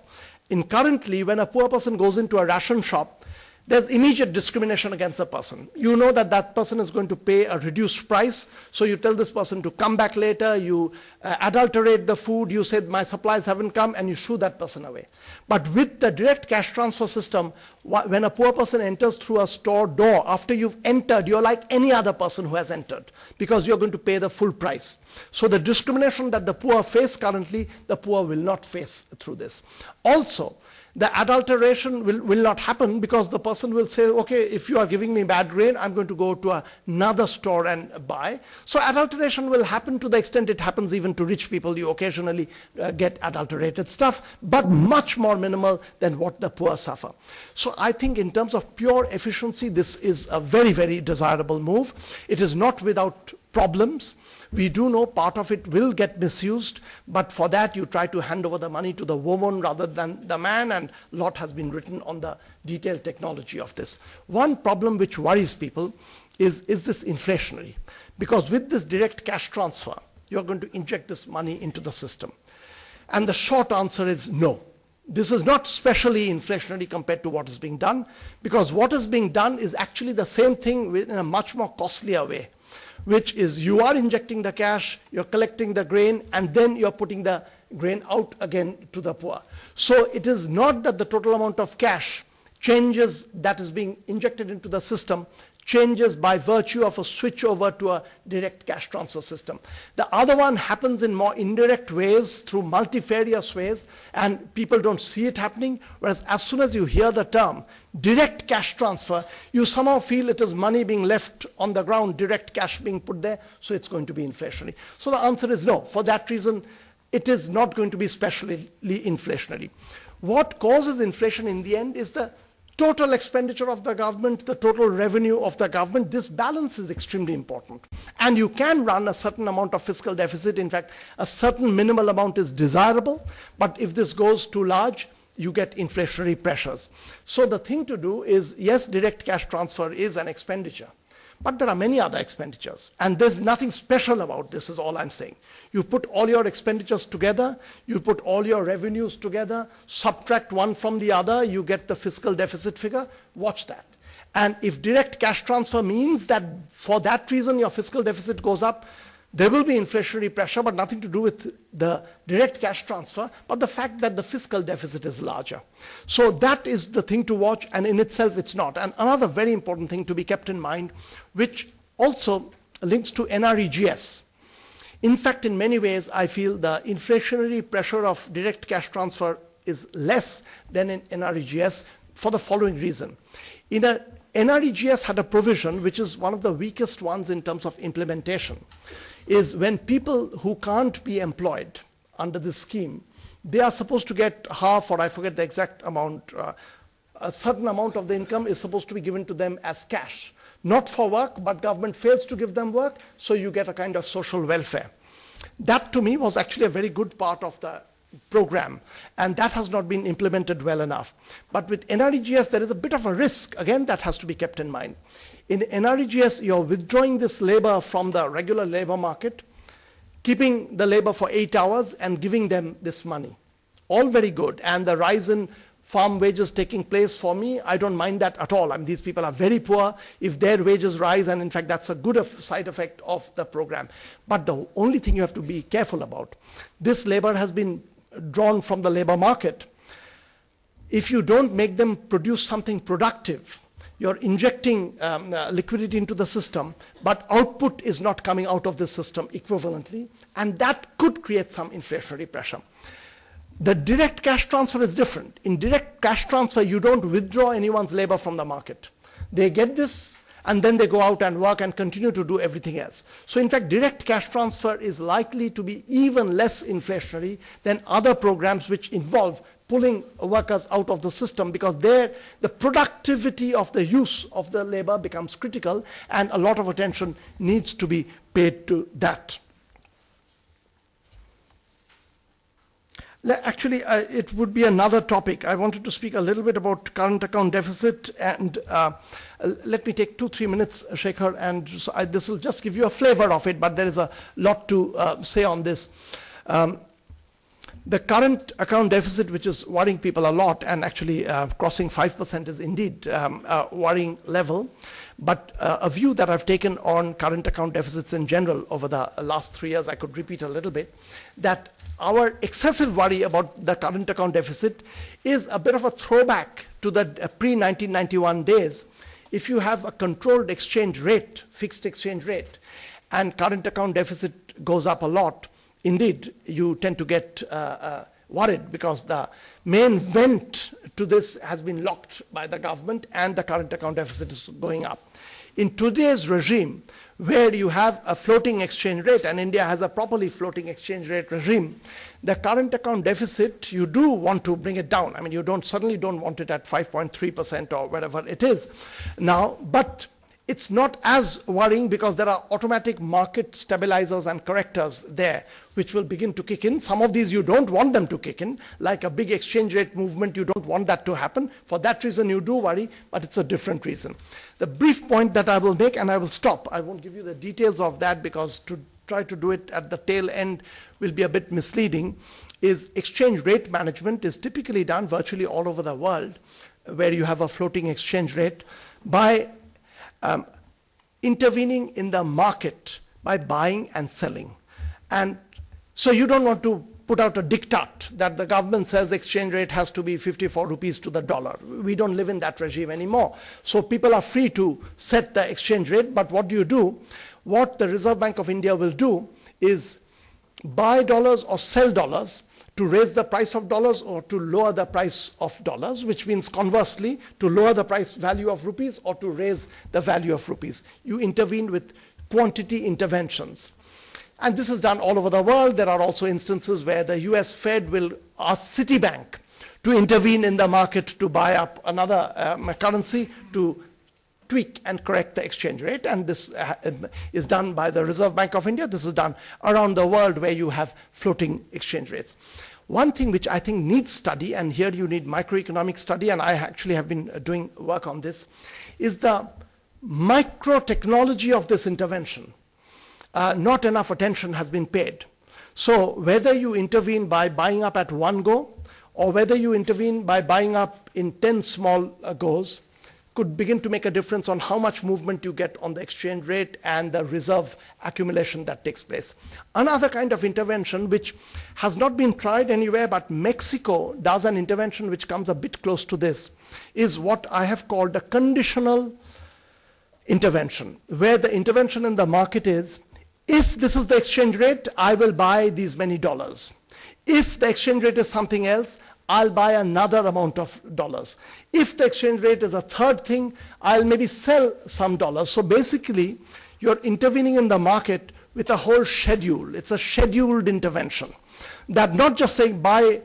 currently when a poor person goes into a ration shop, there's immediate discrimination against the person. You know that that person is going to pay a reduced price, so you tell this person to come back later, you adulterate the food, you say my supplies haven't come, and you shoo that person away. But with the direct cash transfer system, when a poor person enters through a store door, after you've entered, you're like any other person who has entered, because you're going to pay the full price. So the discrimination that the poor face currently, the poor will not face through this. Also, the adulteration will not happen, because the person will say, okay, if you are giving me bad grain, I'm going to go to another store and buy. So adulteration will happen to the extent it happens even to rich people. You occasionally get adulterated stuff, but much more minimal than what the poor suffer. So I think in terms of pure efficiency, this is a very, very desirable move. It is not without problems. We do know part of it will get misused, but for that you try to hand over the money to the woman rather than the man, and a lot has been written on the detailed technology of this. One problem which worries people is this inflationary? Because with this direct cash transfer, you're going to inject this money into the system. And the short answer is no. This is not specially inflationary compared to what is being done, because what is being done is actually the same thing in a much more costlier way, which is you are injecting the cash, you're collecting the grain, and then you're putting the grain out again to the poor. So it is not that the total amount of cash changes that is being injected into the system changes by virtue of a switch over to a direct cash transfer system. The other one happens in more indirect ways, through multifarious ways, and people don't see it happening, whereas as soon as you hear the term direct cash transfer, you somehow feel it is money being left on the ground, direct cash being put there, so it's going to be inflationary. So the answer is no. For that reason, it is not going to be specially inflationary. What causes inflation in the end is the total expenditure of the government, the total revenue of the government. This balance is extremely important. And you can run a certain amount of fiscal deficit. In fact, a certain minimal amount is desirable. But if this goes too large, you get inflationary pressures. So the thing to do is, yes, direct cash transfer is an expenditure. But there are many other expenditures. And there's nothing special about this, is all I'm saying. You put all your expenditures together, you put all your revenues together, subtract one from the other, you get the fiscal deficit figure. Watch that. And if direct cash transfer means that for that reason your fiscal deficit goes up, there will be inflationary pressure, but nothing to do with the direct cash transfer, but the fact that the fiscal deficit is larger. So that is the thing to watch, and in itself it's not. And another very important thing to be kept in mind, which also links to NREGS. In fact, in many ways, I feel the inflationary pressure of direct cash transfer is less than in NREGS for the following reason. NREGS had a provision, which is one of the weakest ones in terms of implementation, is when people who can't be employed under this scheme, they are supposed to get half, or I forget the exact amount, a certain amount of the income is supposed to be given to them as cash. Not for work, but government fails to give them work, so you get a kind of social welfare. That to me was actually a very good part of the program, and that has not been implemented well enough. But with NREGS, there is a bit of a risk, again, that has to be kept in mind. In NREGS, you're withdrawing this labor from the regular labor market, keeping the labor for 8 hours and giving them this money. All very good, and the rise in farm wages taking place, for me, I don't mind that at all. I mean, these people are very poor. If their wages rise, and in fact, that's a good side effect of the program. But the only thing you have to be careful about, this labor has been drawn from the labor market. If you don't make them produce something productive, you're injecting liquidity into the system, but output is not coming out of the system equivalently, and that could create some inflationary pressure. The direct cash transfer is different. In direct cash transfer, you don't withdraw anyone's labor from the market. They get this, and then they go out and work and continue to do everything else. So in fact, direct cash transfer is likely to be even less inflationary than other programs which involve pulling workers out of the system, because there the productivity of the use of the labor becomes critical, and a lot of attention needs to be paid to that. Actually, it would be another topic. I wanted to speak a little bit about current account deficit, and let me take 2-3 minutes, Shekhar, and so this will just give you a flavor of it, but there is a lot to say on this. The current account deficit, which is worrying people a lot, and actually crossing 5% is indeed a worrying level, but a view that I've taken on current account deficits in general over the last 3 years, I could repeat a little bit, that our excessive worry about the current account deficit is a bit of a throwback to the pre-1991 days. If you have a controlled exchange rate, fixed exchange rate, and current account deficit goes up a lot, indeed, you tend to get worried, because the main vent to this has been locked by the government, and the current account deficit is going up. In today's regime, where you have a floating exchange rate, and India has a properly floating exchange rate regime, the current account deficit, you do want to bring it down. I mean, you certainly don't want it at 5.3% or whatever it is now, but it's not as worrying, because there are automatic market stabilizers and correctors there, which will begin to kick in. Some of these you don't want them to kick in, like a big exchange rate movement, you don't want that to happen. For that reason you do worry, but it's a different reason. The brief point that I will make, and I will stop, I won't give you the details of that, because to try to do it at the tail end will be a bit misleading, is exchange rate management is typically done virtually all over the world, where you have a floating exchange rate, by intervening in the market by buying and selling. And so you don't want to put out a diktat that the government says exchange rate has to be 54 rupees to the dollar. We don't live in that regime anymore. So people are free to set the exchange rate, but what do? What the Reserve Bank of India will do is buy dollars or sell dollars to raise the price of dollars or to lower the price of dollars, which means conversely, to lower the price value of rupees or to raise the value of rupees. You intervene with quantity interventions. And this is done all over the world. There are also instances where the US Fed will ask Citibank to intervene in the market to buy up another currency to tweak and correct the exchange rate. And this is done by the Reserve Bank of India. This is done around the world where you have floating exchange rates. One thing which I think needs study, and here you need microeconomic study, and I actually have been doing work on this, is the micro technology of this intervention. Not enough attention has been paid. So whether you intervene by buying up at one go, or whether you intervene by buying up in 10 small goes, could begin to make a difference on how much movement you get on the exchange rate and the reserve accumulation that takes place. Another kind of intervention which has not been tried anywhere, but Mexico does an intervention which comes a bit close to this, is what I have called a conditional intervention, where the intervention in the market is, if this is the exchange rate, I will buy these many dollars. If the exchange rate is something else, I'll buy another amount of dollars. If the exchange rate is a third thing, I'll maybe sell some dollars. So basically, you're intervening in the market with a whole schedule. It's a scheduled intervention. That not just saying buy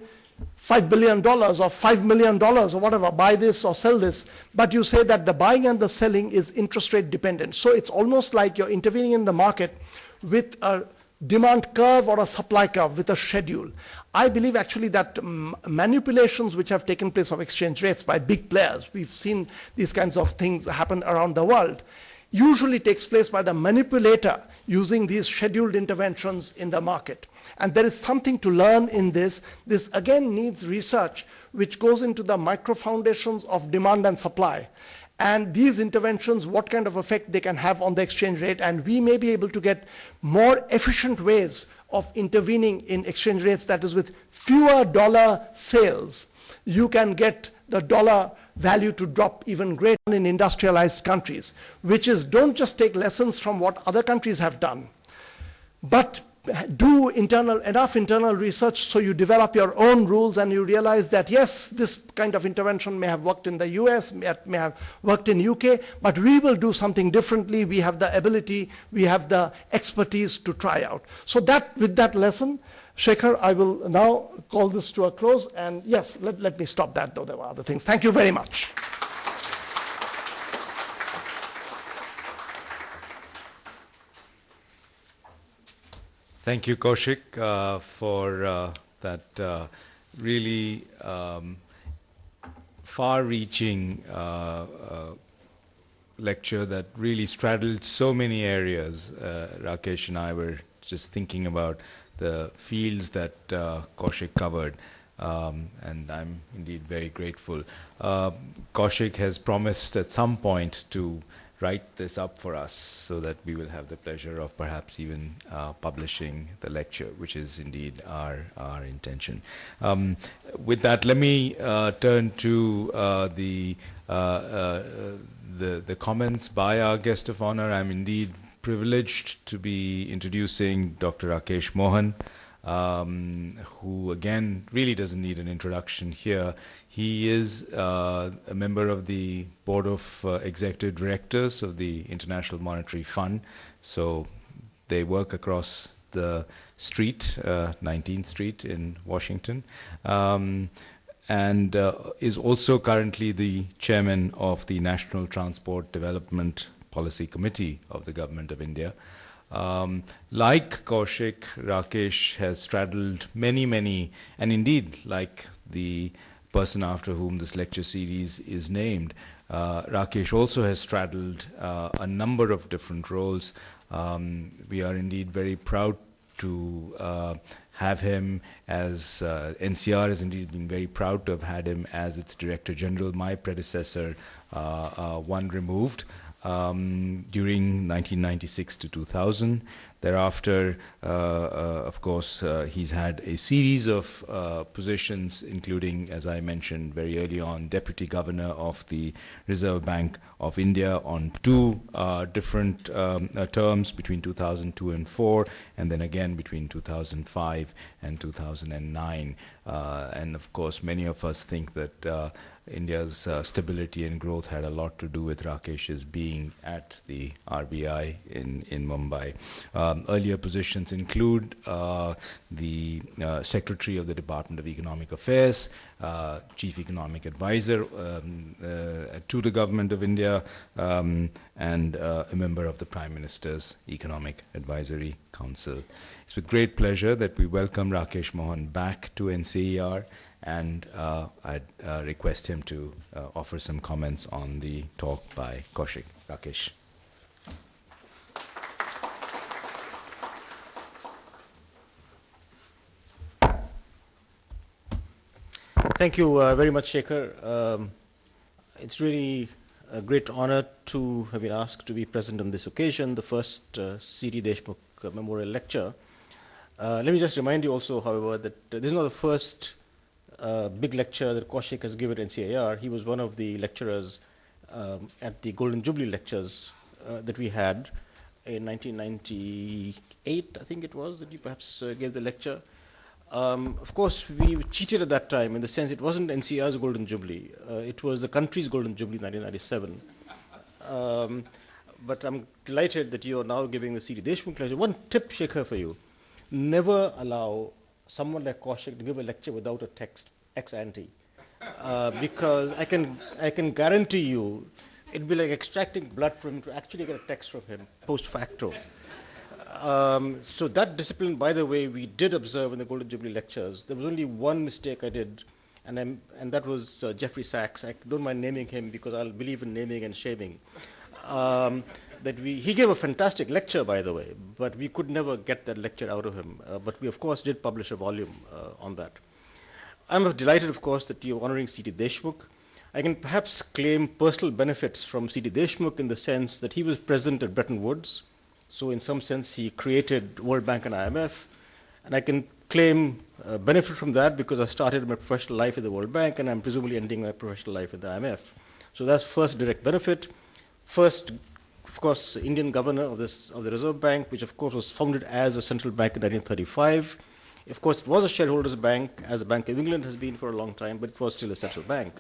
$5 billion or $5 million or whatever, buy this or sell this, but you say that the buying and the selling is interest rate dependent. So it's almost like you're intervening in the market with a demand curve or a supply curve with a schedule. I believe actually that manipulations which have taken place of exchange rates by big players, we've seen these kinds of things happen around the world, usually takes place by the manipulator using these scheduled interventions in the market. And there is something to learn in this. This again needs research which goes into the micro foundations of demand and supply. And these interventions, what kind of effect they can have on the exchange rate, and we may be able to get more efficient ways of intervening in exchange rates, that is with fewer dollar sales. You can get the dollar value to drop even greater in industrialized countries, which is don't just take lessons from what other countries have done, but do enough internal research so you develop your own rules and you realize that yes, this kind of intervention may have worked in the US, may have worked in UK, but we will do something differently. We have the ability, we have the expertise to try out. So that, with that lesson, Shekhar, I will now call this to a close, and yes, let me stop that, though there were other things. Thank you very much. Thank you, Kaushik, for that really far-reaching lecture that really straddled so many areas. Rakesh and I were just thinking about the fields that Kaushik covered, and I'm indeed very grateful. Kaushik has promised at some point to write this up for us so that we will have the pleasure of perhaps even publishing the lecture, which is indeed our intention. With that, let me turn to the comments by our guest of honor. I'm indeed privileged to be introducing Dr. Rakesh Mohan, who again really doesn't need an introduction here. He is a member of the Board of Executive Directors of the International Monetary Fund. So they work across the street, 19th Street in Washington, and is also currently the chairman of the National Transport Development Policy Committee of the Government of India. Like Kaushik, Rakesh has straddled many, and indeed, like the person after whom this lecture series is named, Rakesh also has straddled a number of different roles. We are indeed very proud to have him as, NCR has indeed been very proud to have had him as its Director General, my predecessor, one removed, during 1996 to 2000. Thereafter, of course, he's had a series of positions, including, as I mentioned very early on, Deputy Governor of the Reserve Bank of India on two different terms between 2002 and 4, and then again between 2005 and 2009. And of course, many of us think that India's stability and growth had a lot to do with Rakesh's being at the RBI in Mumbai. Earlier positions include the Secretary of the Department of Economic Affairs, Chief Economic Advisor to the Government of India, and a member of the Prime Minister's Economic Advisory Council. It's with great pleasure that we welcome Rakesh Mohan back to NCAER, and I'd request him to offer some comments on the talk by Kaushik. Rakesh. Thank you very much, Shekhar. It's really a great honor to have been asked to be present on this occasion, the first C.D. Deshmukh Memorial Lecture. Let me just remind you also, however, that this is not the first big lecture that Kaushik has given at NCAER. He was one of the lecturers at the Golden Jubilee lectures that we had in 1998, I think it was, that you perhaps gave the lecture. Of course, we cheated at that time in the sense it wasn't NCR's Golden Jubilee. It was the country's Golden Jubilee, 1997. But I'm delighted that you are now giving the C.D. Deshmukh lecture. One tip, Shekhar, for you. Never allow someone like Kaushik to give a lecture without a text ex ante. Because I can guarantee you it'd be like extracting blood from him to actually get a text from him post facto. So that discipline, by the way, we did observe in the Golden Jubilee lectures. There was only one mistake I did, and that was Jeffrey Sachs. I don't mind naming him because I'll believe in naming and shaming. He gave a fantastic lecture, by the way, but we could never get that lecture out of him. But we, of course, did publish a volume on that. I'm delighted, of course, that you're honoring C.D. Deshmukh. I can perhaps claim personal benefits from C.D. Deshmukh in the sense that he was present at Bretton Woods. So in some sense, he created World Bank and IMF. And I can claim benefit from that because I started my professional life at the World Bank and I'm presumably ending my professional life at the IMF. So that's first direct benefit. First, of course, Indian governor of the Reserve Bank, which of course was founded as a central bank in 1935. Of course, it was a shareholders' bank, as the Bank of England has been for a long time, but it was still a central bank.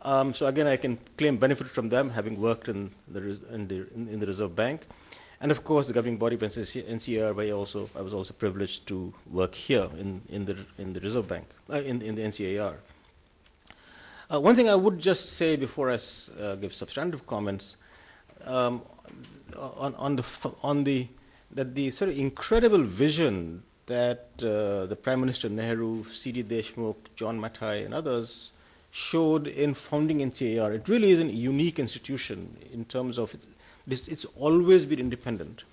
So again, I can claim benefit from them, having worked in the Reserve Bank. And of course, the governing body of NCAER, where I was also privileged to work here in the Reserve Bank, in the NCAER. One thing I would just say before I give substantive comments that the sort of incredible vision that the Prime Minister Nehru, C.D. Deshmukh, John Mathai, and others showed in founding NCAER. It really is a unique institution in terms of it's always been independent.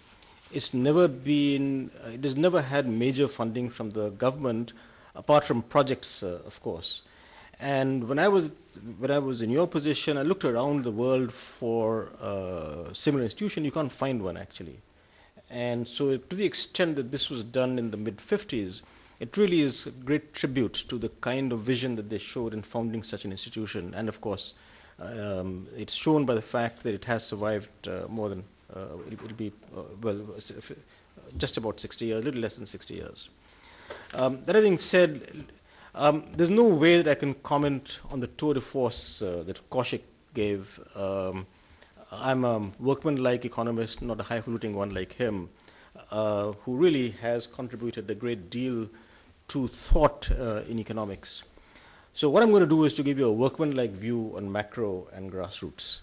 It has never had major funding from the government, apart from projects, of course. And when I was in your position, I looked around the world for a similar institution. You can't find one, actually. And so to the extent that this was done in the mid-50s, it really is a great tribute to the kind of vision that they showed in founding such an institution. And of course, it's shown by the fact that it has survived more than, it'll be, just about 60 years, a little less than 60 years. That having said, there's no way that I can comment on the tour de force that Kaushik gave. I'm a workman-like economist, not a highfalutin one like him, who really has contributed a great deal to thought in economics. So what I'm going to do is to give you a workman-like view on macro and grassroots.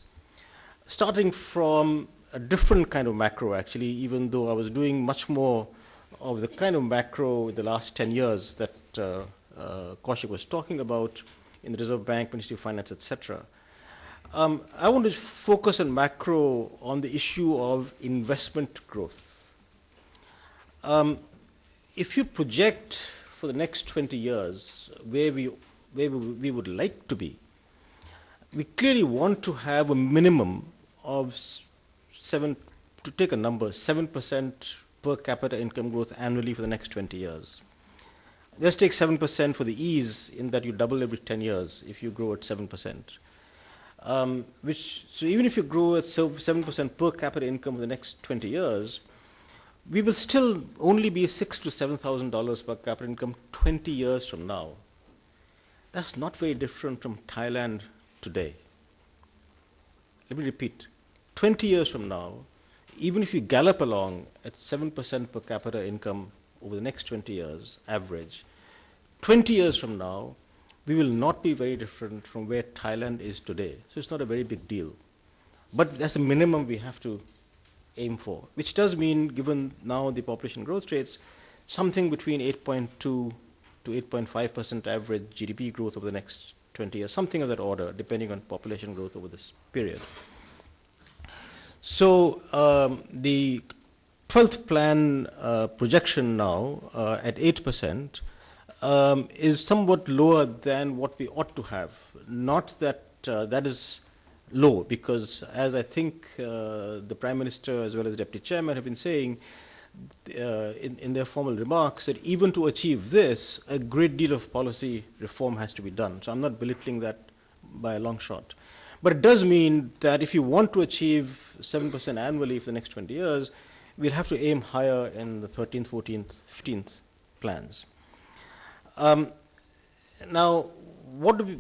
Starting from a different kind of macro, actually, even though I was doing much more of the kind of macro in the last 10 years that Kaushik was talking about in the Reserve Bank, Ministry of Finance, etc. I want to focus on macro on the issue of investment growth. If you project for the next 20 years where we would like to be, we clearly want to have a minimum of 7% per capita income growth annually for the next 20 years. Let's take 7% for the ease in that you double every 10 years if you grow at 7%. So even if you grow at 7% per capita income for the next 20 years, we will still only be $6,000 to $7,000 per capita income 20 years from now. That's not very different from Thailand today. Let me repeat. 20 years from now, even if you gallop along at 7% per capita income over the next 20 years, average, 20 years from now, we will not be very different from where Thailand is today. So it's not a very big deal. But that's the minimum we have to aim for, which does mean, given now the population growth rates, something between 8.2 to 8.5% average GDP growth over the next 20 years, something of that order, depending on population growth over this period. So the 12th plan projection now at 8% is somewhat lower than what we ought to have. Not that that is low, because as I think the Prime Minister as well as Deputy Chairman have been saying in their formal remarks, that even to achieve this, a great deal of policy reform has to be done. So I'm not belittling that by a long shot. But it does mean that if you want to achieve 7% annually for the next 20 years, we'll have to aim higher in the 13th, 14th, 15th plans. Now, what do we,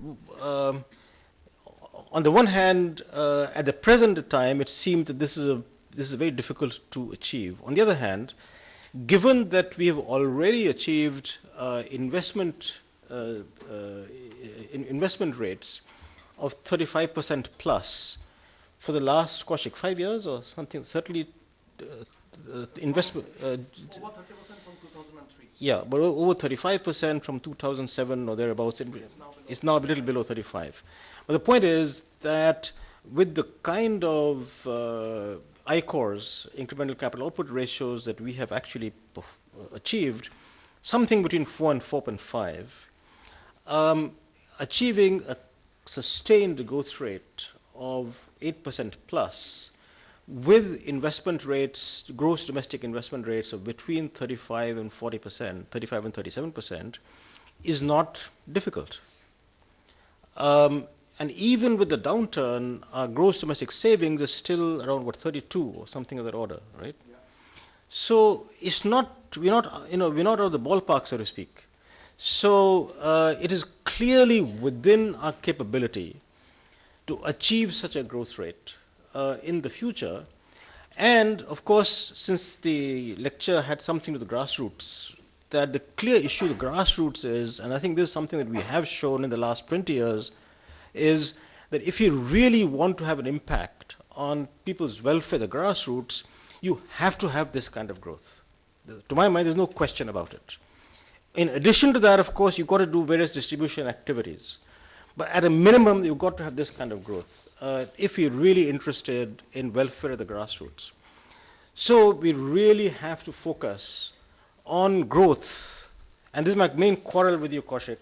on the one hand, at the present time, it seems that this is very difficult to achieve. On the other hand, given that we have already achieved investment rates of 35% plus for the last, Kaushik, 5 years or something, certainly investment. Over 30% from 2003. Yeah, but over 35% from 2007 or thereabouts. It's now a little below 35. But the point is that with the kind of ICORs, incremental capital output ratios, that we have actually achieved, something between 4 and 4.5, achieving a sustained growth rate of 8% plus with investment rates, gross domestic investment rates of between 35 and 40%, 35 and 37%, is not difficult. And even with the downturn, our gross domestic savings is still around 32 or something of that order, right? Yeah. So it's not, we're not out of the ballpark, so to speak. So it is clearly within our capability to achieve such a growth rate in the future. And of course, since the lecture had something to the grassroots, that the clear issue of the grassroots is, and I think this is something that we have shown in the last 20 years, is that if you really want to have an impact on people's welfare, the grassroots, you have to have this kind of growth. To my mind, there's no question about it. In addition to that, of course, you've got to do various distribution activities. But at a minimum, you've got to have this kind of growth if you're really interested in welfare at the grassroots. So we really have to focus on growth. And this is my main quarrel with you, Kaushik.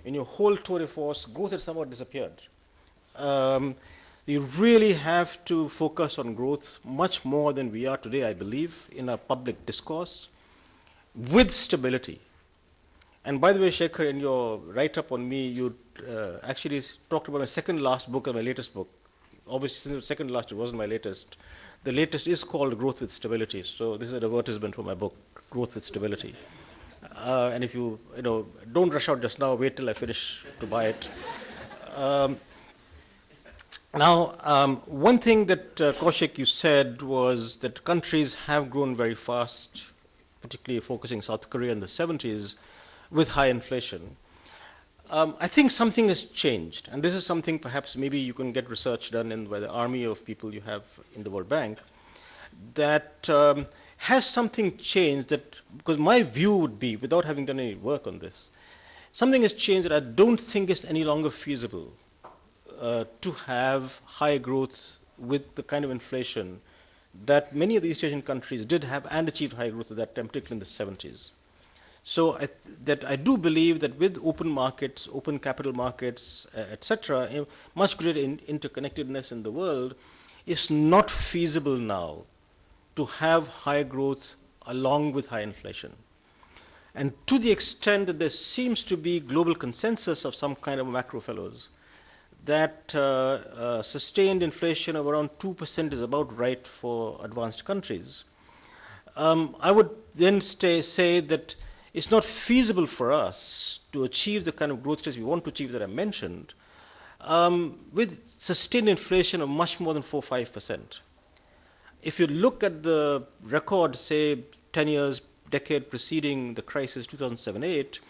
In your whole tour de force, growth has somewhat disappeared. You really have to focus on growth much more than we are today, I believe, in our public discourse, with stability. And by the way, Shekhar, in your write-up on me, you actually talked about my second last book and my latest book. Obviously, since it was second last, it wasn't my latest. The latest is called Growth with Stability. So this is an advertisement for my book, Growth with Stability. And if you don't rush out just now, wait till I finish to buy it. Now, one thing that Kaushik, you said was that countries have grown very fast, particularly focusing South Korea in the 70s, with high inflation. I think something has changed, and this is something perhaps maybe you can get research done by the army of people you have in the World Bank, that has something changed that, because my view would be, without having done any work on this, something has changed that I don't think is any longer feasible to have high growth with the kind of inflation that many of the East Asian countries did have and achieved high growth at that time, particularly in the 70s. So I do believe that with open markets, open capital markets, etc., much greater interconnectedness in the world, it's not feasible now to have high growth along with high inflation. And to the extent that there seems to be global consensus of some kind of macro fellows, that sustained inflation of around 2% is about right for advanced countries, I would then say that it's not feasible for us to achieve the kind of growth rates we want to achieve that I mentioned with sustained inflation of much more than 4-5%. If you look at the record, say 10 years, decade preceding the crisis, 2007-8,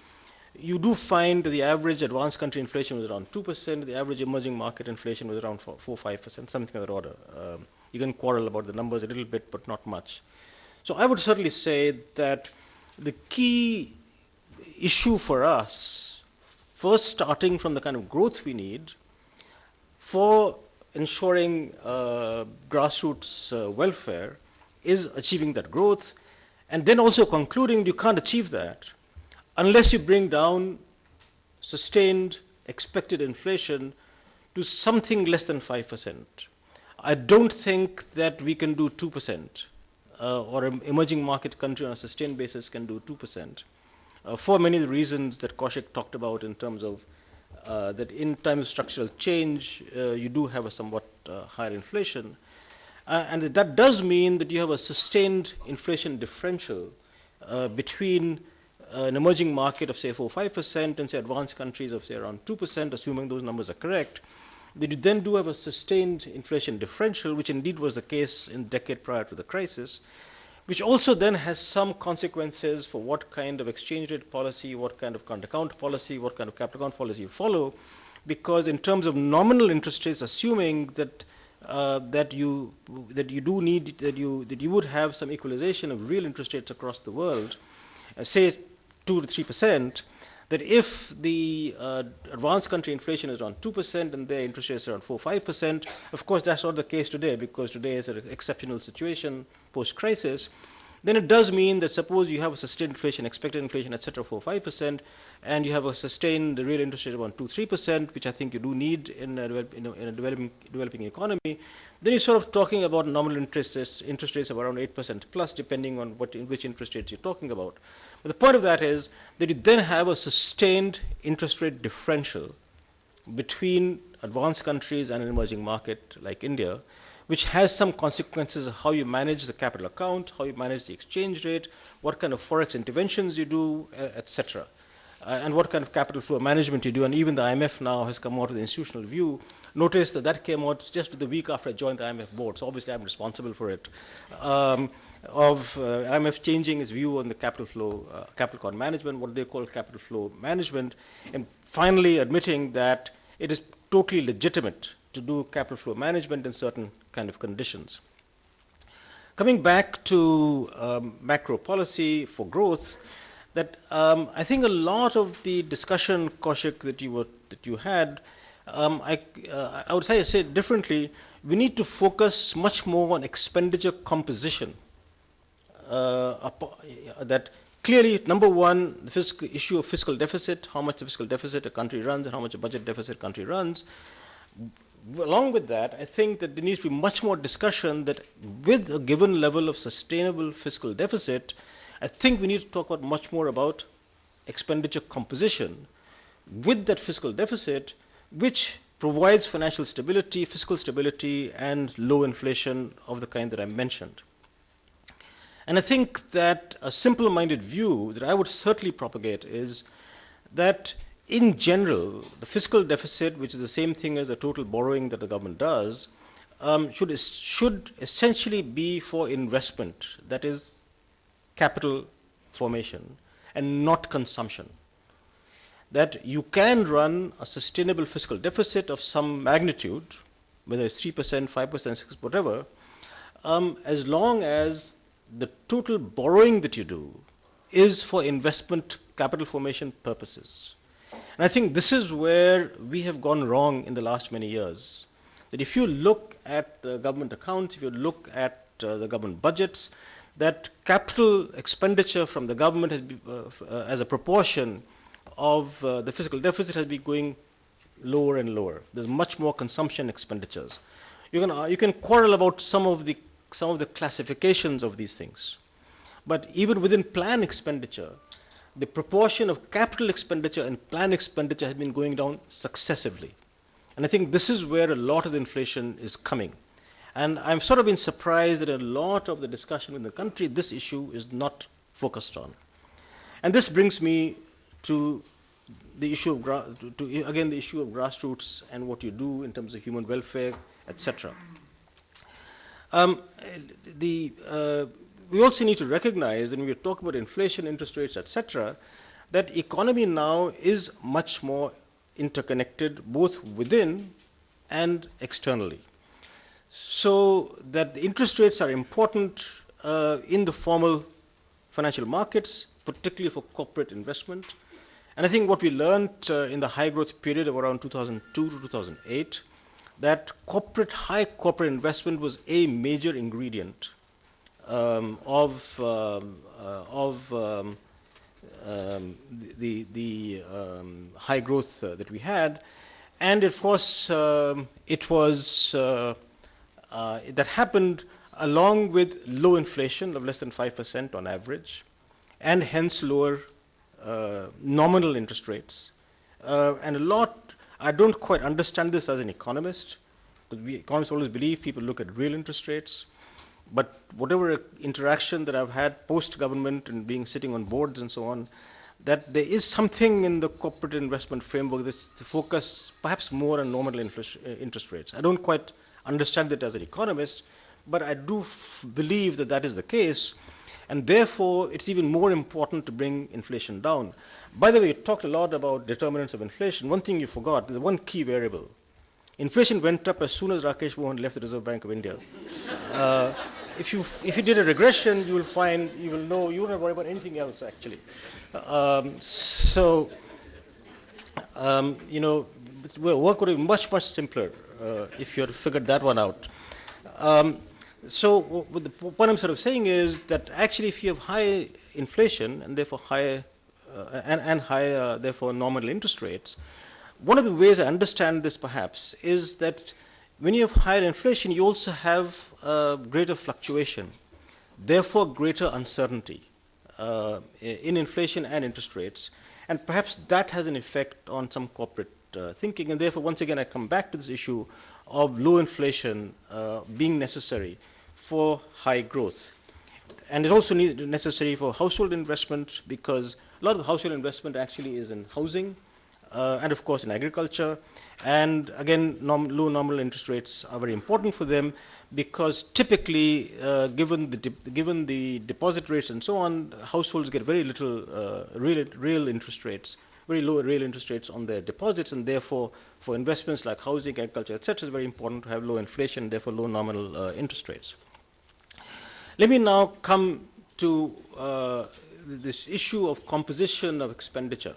you do find that the average advanced country inflation was around 2%, the average emerging market inflation was around 4-5%, something of that order. You can quarrel about the numbers a little bit, but not much. So I would certainly say that the key issue for us, first starting from the kind of growth we need for ensuring grassroots welfare, is achieving that growth, and then also concluding you can't achieve that unless you bring down sustained expected inflation to something less than 5%. I don't think that we can do 2%, or an emerging market country on a sustained basis can do 2%, for many of the reasons that Kaushik talked about in terms of that in times of structural change, you do have a somewhat higher inflation. And that does mean that you have a sustained inflation differential between an emerging market of say 4 or 5% and say advanced countries of say around 2%, assuming those numbers are correct. That you then do have a sustained inflation differential, which indeed was the case in the decade prior to the crisis, which also then has some consequences for what kind of exchange rate policy, what kind of current account policy, what kind of capital account policy you follow, because in terms of nominal interest rates, assuming that that you would have some equalization of real interest rates across the world, say 2 to 3%, that if the advanced country inflation is around 2% and their interest rates are around 4 or 5%, of course that's not the case today, because today is an exceptional situation post-crisis, then it does mean that suppose you have a sustained inflation, expected inflation, etc., 4 or 5%, and you have a sustained real interest rate of around 2 3%, which I think you do need in a developing economy, then you're sort of talking about nominal interest rates of around 8% plus, depending on which interest rates you're talking about. But the point of that is that you then have a sustained interest rate differential between advanced countries and an emerging market like India, which has some consequences of how you manage the capital account, how you manage the exchange rate, what kind of forex interventions you do, etc., and what kind of capital flow management you do. And even the IMF now has come out with the institutional view. Notice that that came out just the week after I joined the IMF board, so obviously I'm responsible for it, of IMF changing its view on the capital flow, capital account management, what they call capital flow management, and finally admitting that it is totally legitimate to do capital flow management in certain kind of conditions. Coming back to macro policy for growth, that I think a lot of the discussion, Kaushik, that you had, I would say it differently. We need to focus much more on expenditure composition. That clearly, number one, the issue of fiscal deficit, how much the fiscal deficit a country runs and how much a budget deficit a country runs. Along with that, I think that there needs to be much more discussion that with a given level of sustainable fiscal deficit, I think we need to talk about much more about expenditure composition with that fiscal deficit, which provides financial stability, fiscal stability, and low inflation of the kind that I mentioned. And I think that a simple-minded view that I would certainly propagate is that in general, the fiscal deficit, which is the same thing as the total borrowing that the government does, should essentially be for investment, that is capital formation, and not consumption. That you can run a sustainable fiscal deficit of some magnitude, whether it's 3%, 5%, 6%, whatever, as long as the total borrowing that you do is for investment capital formation purposes. And I think this is where we have gone wrong in the last many years. That if you look at the government accounts, if you look at the government budgets, that capital expenditure from the government has been, as a proportion of the fiscal deficit has been going lower and lower. There's much more consumption expenditures. You can quarrel about some of the classifications of these things. But even within plan expenditure, the proportion of capital expenditure and plan expenditure has been going down successively. And I think this is where a lot of the inflation is coming. And I'm sort of been surprised that a lot of the discussion in the country, this issue is not focused on. And this brings me to the issue of, again, the issue of grassroots and what you do in terms of human welfare, etc. We also need to recognize, and we talk about inflation, interest rates, etc., that economy now is much more interconnected, both within and externally. So that the interest rates are important in the formal financial markets, particularly for corporate investment. And I think what we learned in the high growth period of around 2002 to 2008, that high corporate investment was a major ingredient of the high growth that we had. And of course, it was, that happened along with low inflation of less than 5% on average, and hence lower nominal interest rates. And a lot, I don't quite understand this as an economist, because we economists always believe people look at real interest rates. But whatever interaction that I've had post-government and being sitting on boards and so on, that there is something in the corporate investment framework that's to focus perhaps more on nominal interest rates. I don't quite understand it as an economist, but I do believe that that is the case, and therefore it's even more important to bring inflation down. By the way, you talked a lot about determinants of inflation. One thing you forgot, there's one key variable. Inflation went up as soon as Rakesh Mohan left the Reserve Bank of India. If you did a regression, you will find, you will know, you won't worry about anything else actually. You know, work would be much, much simpler if you had figured that one out. So what the point I'm sort of saying is that actually if you have high inflation and therefore high, therefore nominal interest rates, one of the ways I understand this perhaps is that when you have higher inflation, you also have greater fluctuation, therefore greater uncertainty in inflation and interest rates, and perhaps that has an effect on some corporate thinking, and therefore once again I come back to this issue of low inflation being necessary for high growth. And it's also necessary for household investment, because a lot of the household investment actually is in housing, and of course in agriculture. And again, low nominal interest rates are very important for them, because typically, given the deposit rates and so on, households get very little real interest rates, very low real interest rates on their deposits, and therefore for investments like housing, agriculture, etc., it's very important to have low inflation, therefore low nominal interest rates. Let me now come to this issue of composition of expenditure.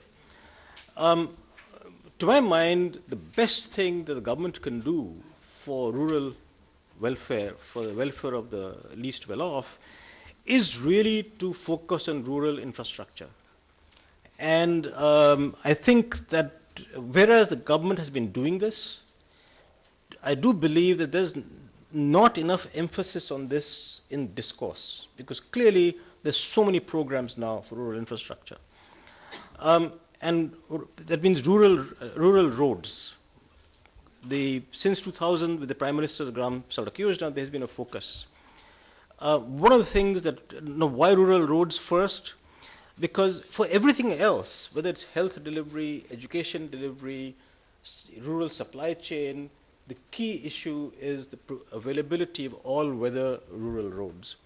To my mind, the best thing that the government can do for rural welfare, for the welfare of the least well-off, is really to focus on rural infrastructure. And I think that whereas the government has been doing this, I do believe that there's not enough emphasis on this in discourse, because clearly there's so many programs now for rural infrastructure. And that means rural roads. Since 2000, with the Prime Minister's Gram Sadak Yojana, there's been a focus. One of the things that, why rural roads first? Because for everything else, whether it's health delivery, education delivery, rural supply chain, the key issue is the availability of all-weather rural roads.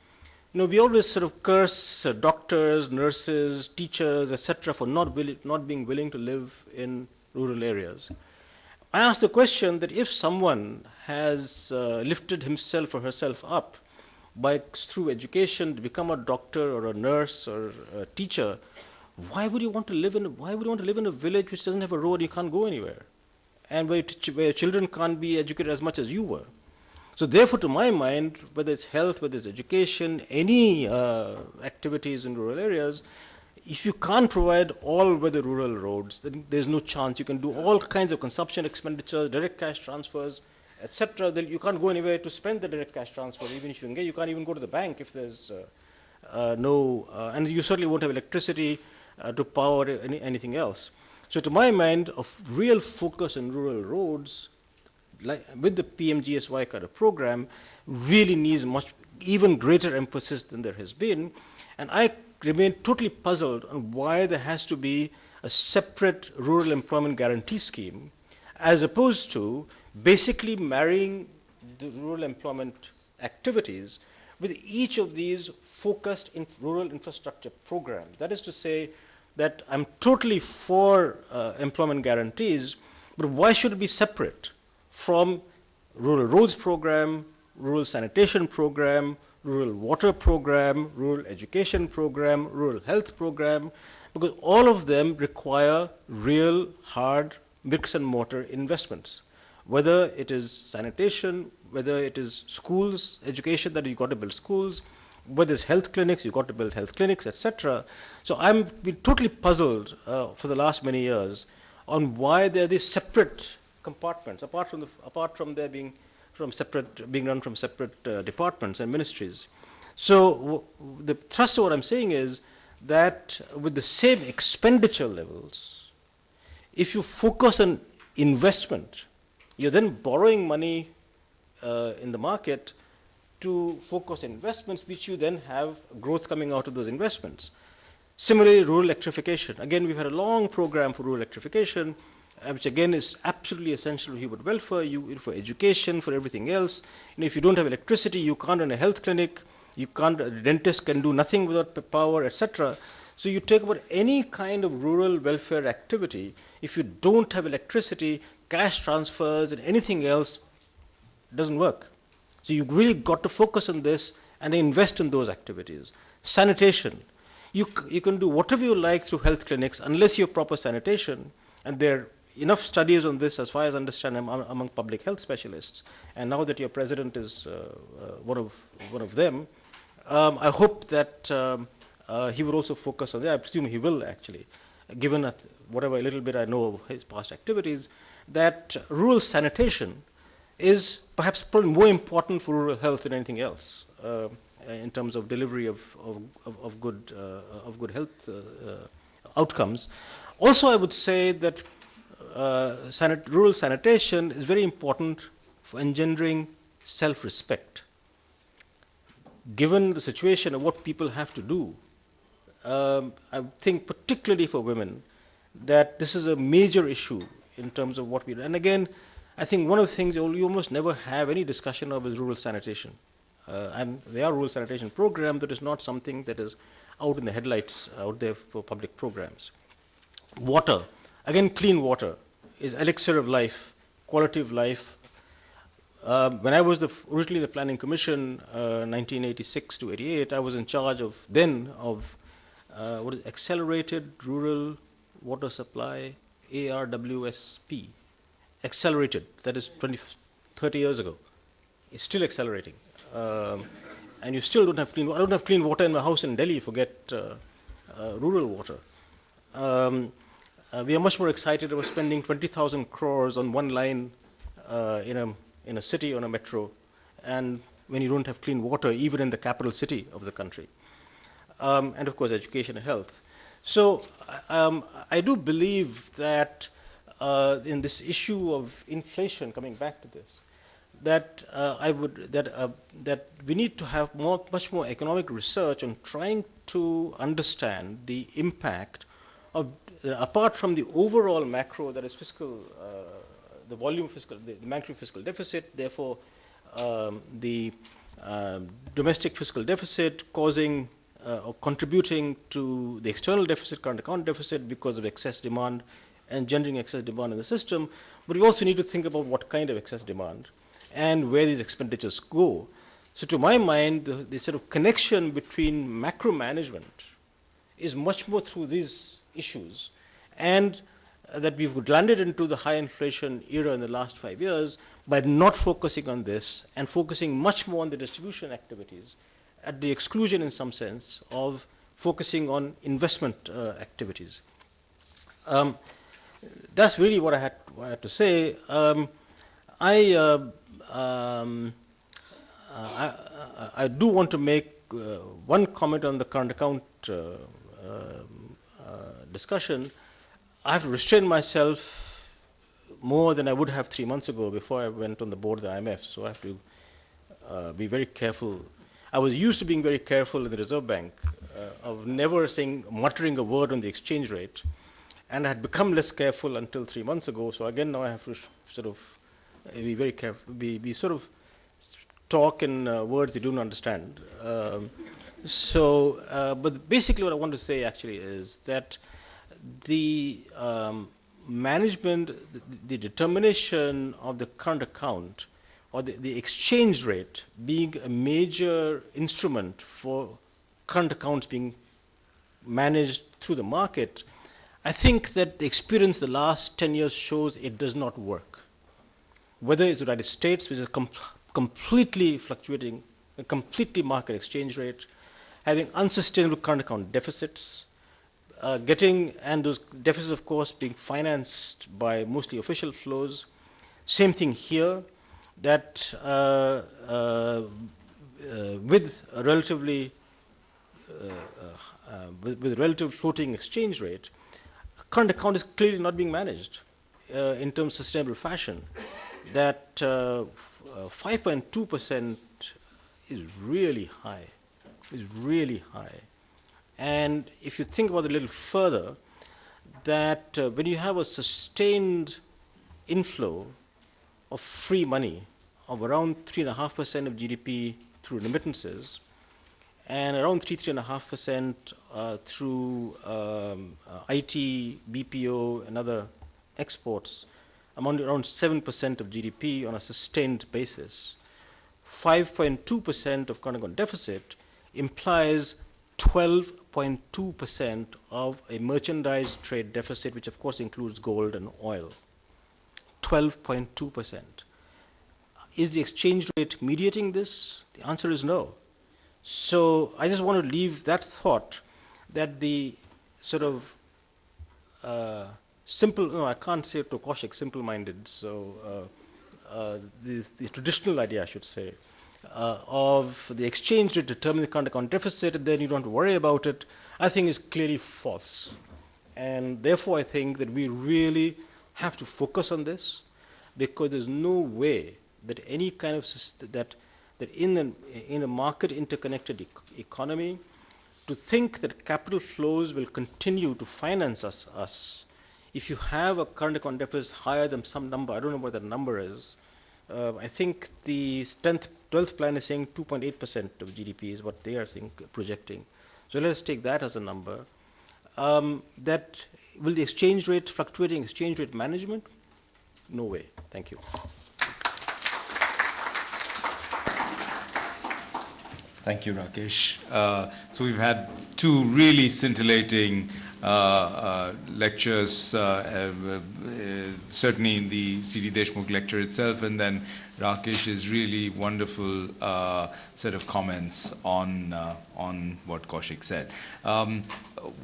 We always sort of curse doctors, nurses, teachers, etc., for not being willing to live in rural areas. I ask the question that if someone has lifted himself or herself up through education to become a doctor or a nurse or a teacher, why would you want to live in a village which doesn't have a road, you can't go anywhere, and where children can't be educated as much as you were? So therefore, to my mind, whether it's health, whether it's education, any activities in rural areas, if you can't provide all-weather rural roads, then there's no chance. You can do all kinds of consumption expenditures, direct cash transfers, etc. You can't go anywhere to spend the direct cash transfer. Even if you can get, you can't even go to the bank if there's and you certainly won't have electricity to power anything else. So to my mind, a real focus on rural roads, like with the PMGSY kind of program, really needs even greater emphasis than there has been. And I remain totally puzzled on why there has to be a separate rural employment guarantee scheme, as opposed to basically marrying the rural employment activities with each of these focused in rural infrastructure programs. That is to say that I'm totally for employment guarantees, but why should it be separate from rural roads program, rural sanitation program, rural water program, rural education program, rural health program, because all of them require real hard bricks and mortar investments. Whether it is sanitation, whether it is schools, education, that you've got to build schools, whether it's health clinics, you've got to build health clinics, etc. So I'm been totally puzzled for the last many years on why there are these separate compartments, apart from there being run from separate departments and ministries. So the thrust of what I'm saying is that with the same expenditure levels, if you focus on investment, you're then borrowing money in the market to focus on investments, which you then have growth coming out of those investments. Similarly, rural electrification. Again, we've had a long program for rural electrification, which again is absolutely essential for human welfare, for education, for everything else. If you don't have electricity, you can't run a health clinic, a dentist can do nothing without power, etc. So you take about any kind of rural welfare activity, if you don't have electricity, cash transfers and anything else doesn't work. So you really got to focus on this and invest in those activities. Sanitation. You can do whatever you like through health clinics unless you have proper sanitation, and there are enough studies on this as far as I understand among public health specialists. And now that your president is one of them, I hope that he will also focus on that. I presume he will actually, given whatever little bit I know of his past activities, that rural sanitation is perhaps probably more important for rural health than anything else in terms of delivery of good health outcomes. Also, I would say that rural sanitation is very important for engendering self-respect. Given the situation of what people have to do, I think particularly for women, that this is a major issue in terms of what we do. And again, I think one of the things you almost never have any discussion of is rural sanitation. And there are rural sanitation programs, but it's not something that is out in the headlights out there for public programs. Water. Again, clean water is elixir of life, quality of life. When I was originally the Planning Commission, 1986 to 88, I was in charge of Accelerated Rural Water Supply, ARWSP. Accelerated, that is 30 years ago. It's still accelerating. And you still don't have clean water. I don't have clean water in my house in Delhi, forget rural water. We are much more excited about spending 20,000 crores on one line in a city on a metro, and when you don't have clean water, even in the capital city of the country. And of course, education and health. So I do believe that in this issue of inflation, coming back to this, that that we need to have much more economic research on trying to understand the impact of, apart from the overall macro, that is fiscal, the volume fiscal, the monetary fiscal deficit, therefore the domestic fiscal deficit causing or contributing to the external deficit, current account deficit, because of excess demand and generating excess demand in the system. But we also need to think about what kind of excess demand and where these expenditures go. So to my mind, the sort of connection between macro management is much more through these issues, and that we've landed into the high inflation era in the last 5 years by not focusing on this and focusing much more on the distribution activities, at the exclusion in some sense of focusing on investment activities. That's really what I had to say. I do want to make one comment on the current account discussion. I have to restrain myself more than I would have 3 months ago before I went on the board of the IMF. So I have to be very careful. I was used to being very careful in the Reserve Bank of never muttering a word on the exchange rate, and I had become less careful until 3 months ago. So again, now I have to sort of be very careful, be sort of talk in words you don't understand. But basically what I want to say actually is that the management, the determination of the current account or the exchange rate being a major instrument for current accounts being managed through the market, I think that the experience the last 10 years shows it does not work. Whether it's the United States, which is completely fluctuating, a completely market exchange rate, having unsustainable current account deficits, and those deficits, of course, being financed by mostly official flows, Same thing here, that with a relatively with relative floating exchange rate, current account is clearly not being managed in terms of sustainable fashion. That 5.2% is really high, And if you think about it a little further, that when you have a sustained inflow of free money of around 3.5% of GDP through remittances, and around 3.5% through IT, BPO, and other exports, amounting around 7% of GDP on a sustained basis. 5.2% of current account deficit implies 12.2% of a merchandise trade deficit, which of course includes gold and oil. 12.2%. Is the exchange rate mediating this? The answer is no. So I just want to leave that thought that the sort of simple, no, I can't say to Kaushik simple-minded, so the traditional idea, I should say, of the exchange rate determining the current account deficit, and then you don't have to worry about it, I think is clearly false. And therefore, I think that we really have to focus on this, because there's no way that any kind of that in a market interconnected economy, to think that capital flows will continue to finance us if you have a current account deficit higher than some number. I don't know what that number is. I think the 12th plan is saying 2.8% of GDP is what they are saying, projecting. So let us take that as a number. That will the exchange rate, fluctuating exchange rate management? No way. Thank you. Thank you, Rakesh. So we've had two really scintillating lectures, certainly in the C.D. Deshmukh lecture itself, and then Rakesh's really wonderful set of comments on what Kaushik said.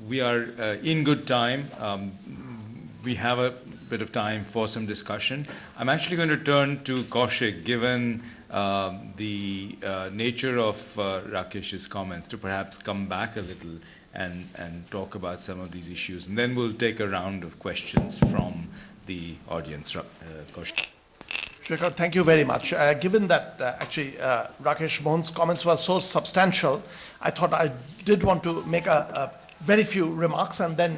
We are in good time. We have a bit of time for some discussion. I'm actually going to turn to Kaushik, given the nature of Rakesh's comments, to perhaps come back a little and talk about some of these issues. And then we'll take a round of questions from the audience. Kaushik. Shrikar, thank you very much. Given that actually Rakesh Mohan's comments were so substantial, I thought I did want to make a very few remarks and then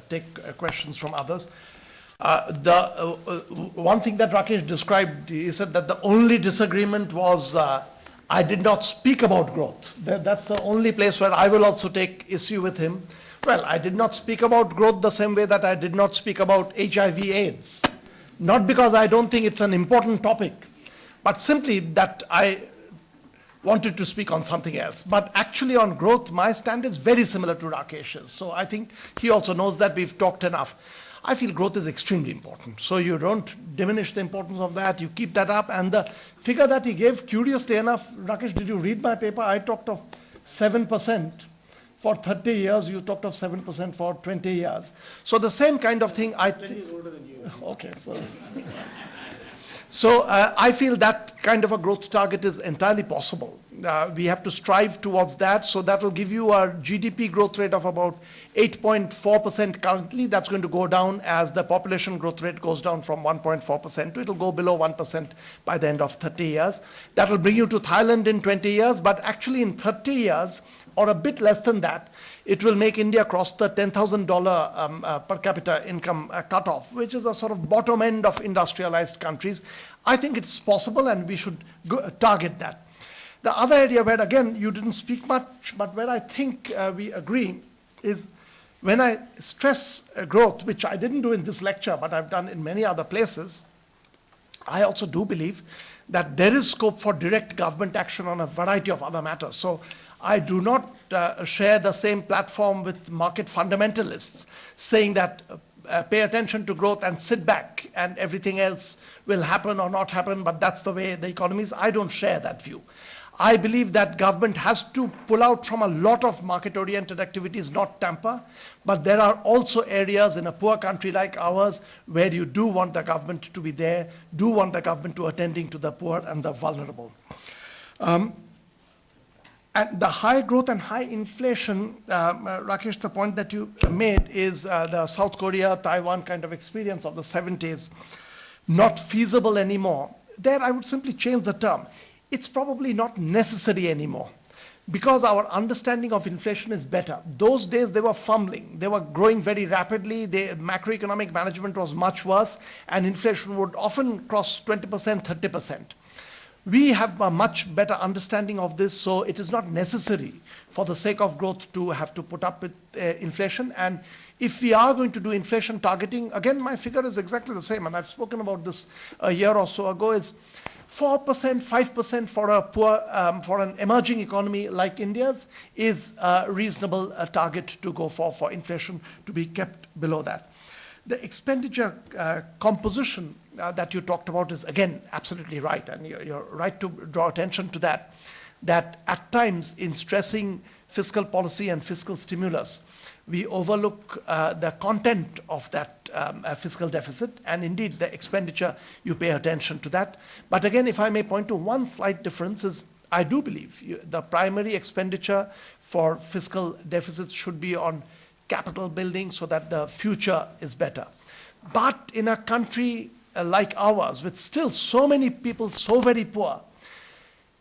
take questions from others. One thing that Rakesh described, he said that the only disagreement was I did not speak about growth. That's the only place where I will also take issue with him. Well, I did not speak about growth the same way that I did not speak about HIV/AIDS. Not because I don't think it's an important topic, but simply that I wanted to speak on something else. But actually on growth, my stand is very similar to Rakesh's. So I think he also knows that we've talked enough. I feel growth is extremely important. So you don't diminish the importance of that, you keep that up. And the figure that he gave, curiously enough, Rakesh, did you read my paper? I talked of 7% for 30 years, you talked of 7% for 20 years. So the same kind of thing, I think. older than you. Okay, so I feel that kind of a growth target is entirely possible. We have to strive towards that, so that will give you a GDP growth rate of about 8.4% currently. That's going to go down as the population growth rate goes down from 1.4% to it'll go below 1% by the end of 30 years. That will bring you to Thailand in 20 years, but actually in 30 years, or a bit less than that, it will make India cross the $10,000 per capita income cutoff, which is a sort of bottom end of industrialized countries. I think it's possible and we should target that. The other area where, again, you didn't speak much, but where I think we agree is when I stress growth, which I didn't do in this lecture, but I've done in many other places, I also do believe that there is scope for direct government action on a variety of other matters. So I do not share the same platform with market fundamentalists saying that pay attention to growth and sit back and everything else will happen or not happen, but that's the way the economy is. I don't share that view. I believe that government has to pull out from a lot of market-oriented activities, not tamper. But there are also areas in a poor country like ours where you do want the government to be there, do want the government to attending to the poor and the vulnerable. And the high growth and high inflation, Rakesh, the point that you made is the South Korea, Taiwan kind of experience of the 70s, not feasible anymore. There I would simply change the term. It's probably not necessary anymore because our understanding of inflation is better. Those days they were fumbling. They were growing very rapidly. The macroeconomic management was much worse, and inflation would often cross 20%, 30%. We have a much better understanding of this, so it is not necessary for the sake of growth to have to put up with inflation. And if we are going to do inflation targeting, again, my figure is exactly the same, and I've spoken about this a year or so ago, is 4%, 5% for a poor, for an emerging economy like India's is a reasonable target to go for inflation to be kept below that. The expenditure composition that you talked about is, again, absolutely right, and you're right to draw attention to that, that at times in stressing fiscal policy and fiscal stimulus, we overlook the content of that fiscal deficit, and indeed the expenditure, you pay attention to that. But again, if I may point to one slight difference is, I do believe the primary expenditure for fiscal deficits should be on capital building so that the future is better. But in a country like ours, with still so many people so very poor,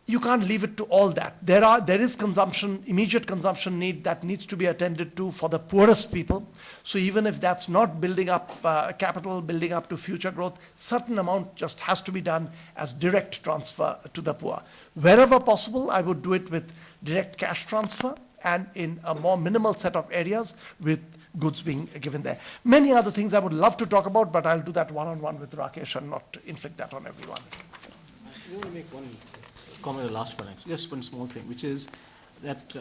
you can't leave it to all that. There is consumption, immediate consumption need that needs to be attended to for the poorest people. So even if that's not building up capital, building up to future growth, certain amount just has to be done as direct transfer to the poor. Wherever possible, I would do it with direct cash transfer and in a more minimal set of areas with goods being given there. Many other things I would love to talk about, but I'll do that one-on-one with Rakesh and not inflict that on everyone. I want to make one comment, the last one, actually, just one small thing, which is that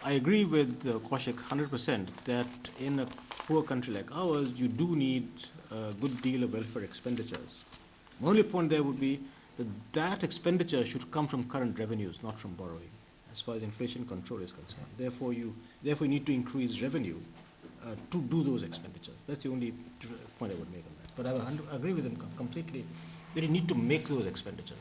I agree with Kaushik 100% that in a poor country like ours, you do need a good deal of welfare expenditures. My only point there would be that that expenditure should come from current revenues, not from borrowing, as far as inflation control is concerned. Therefore, you need to increase revenue to do those expenditures. That's the only point I would make on that. But I agree with him completely that you need to make those expenditures.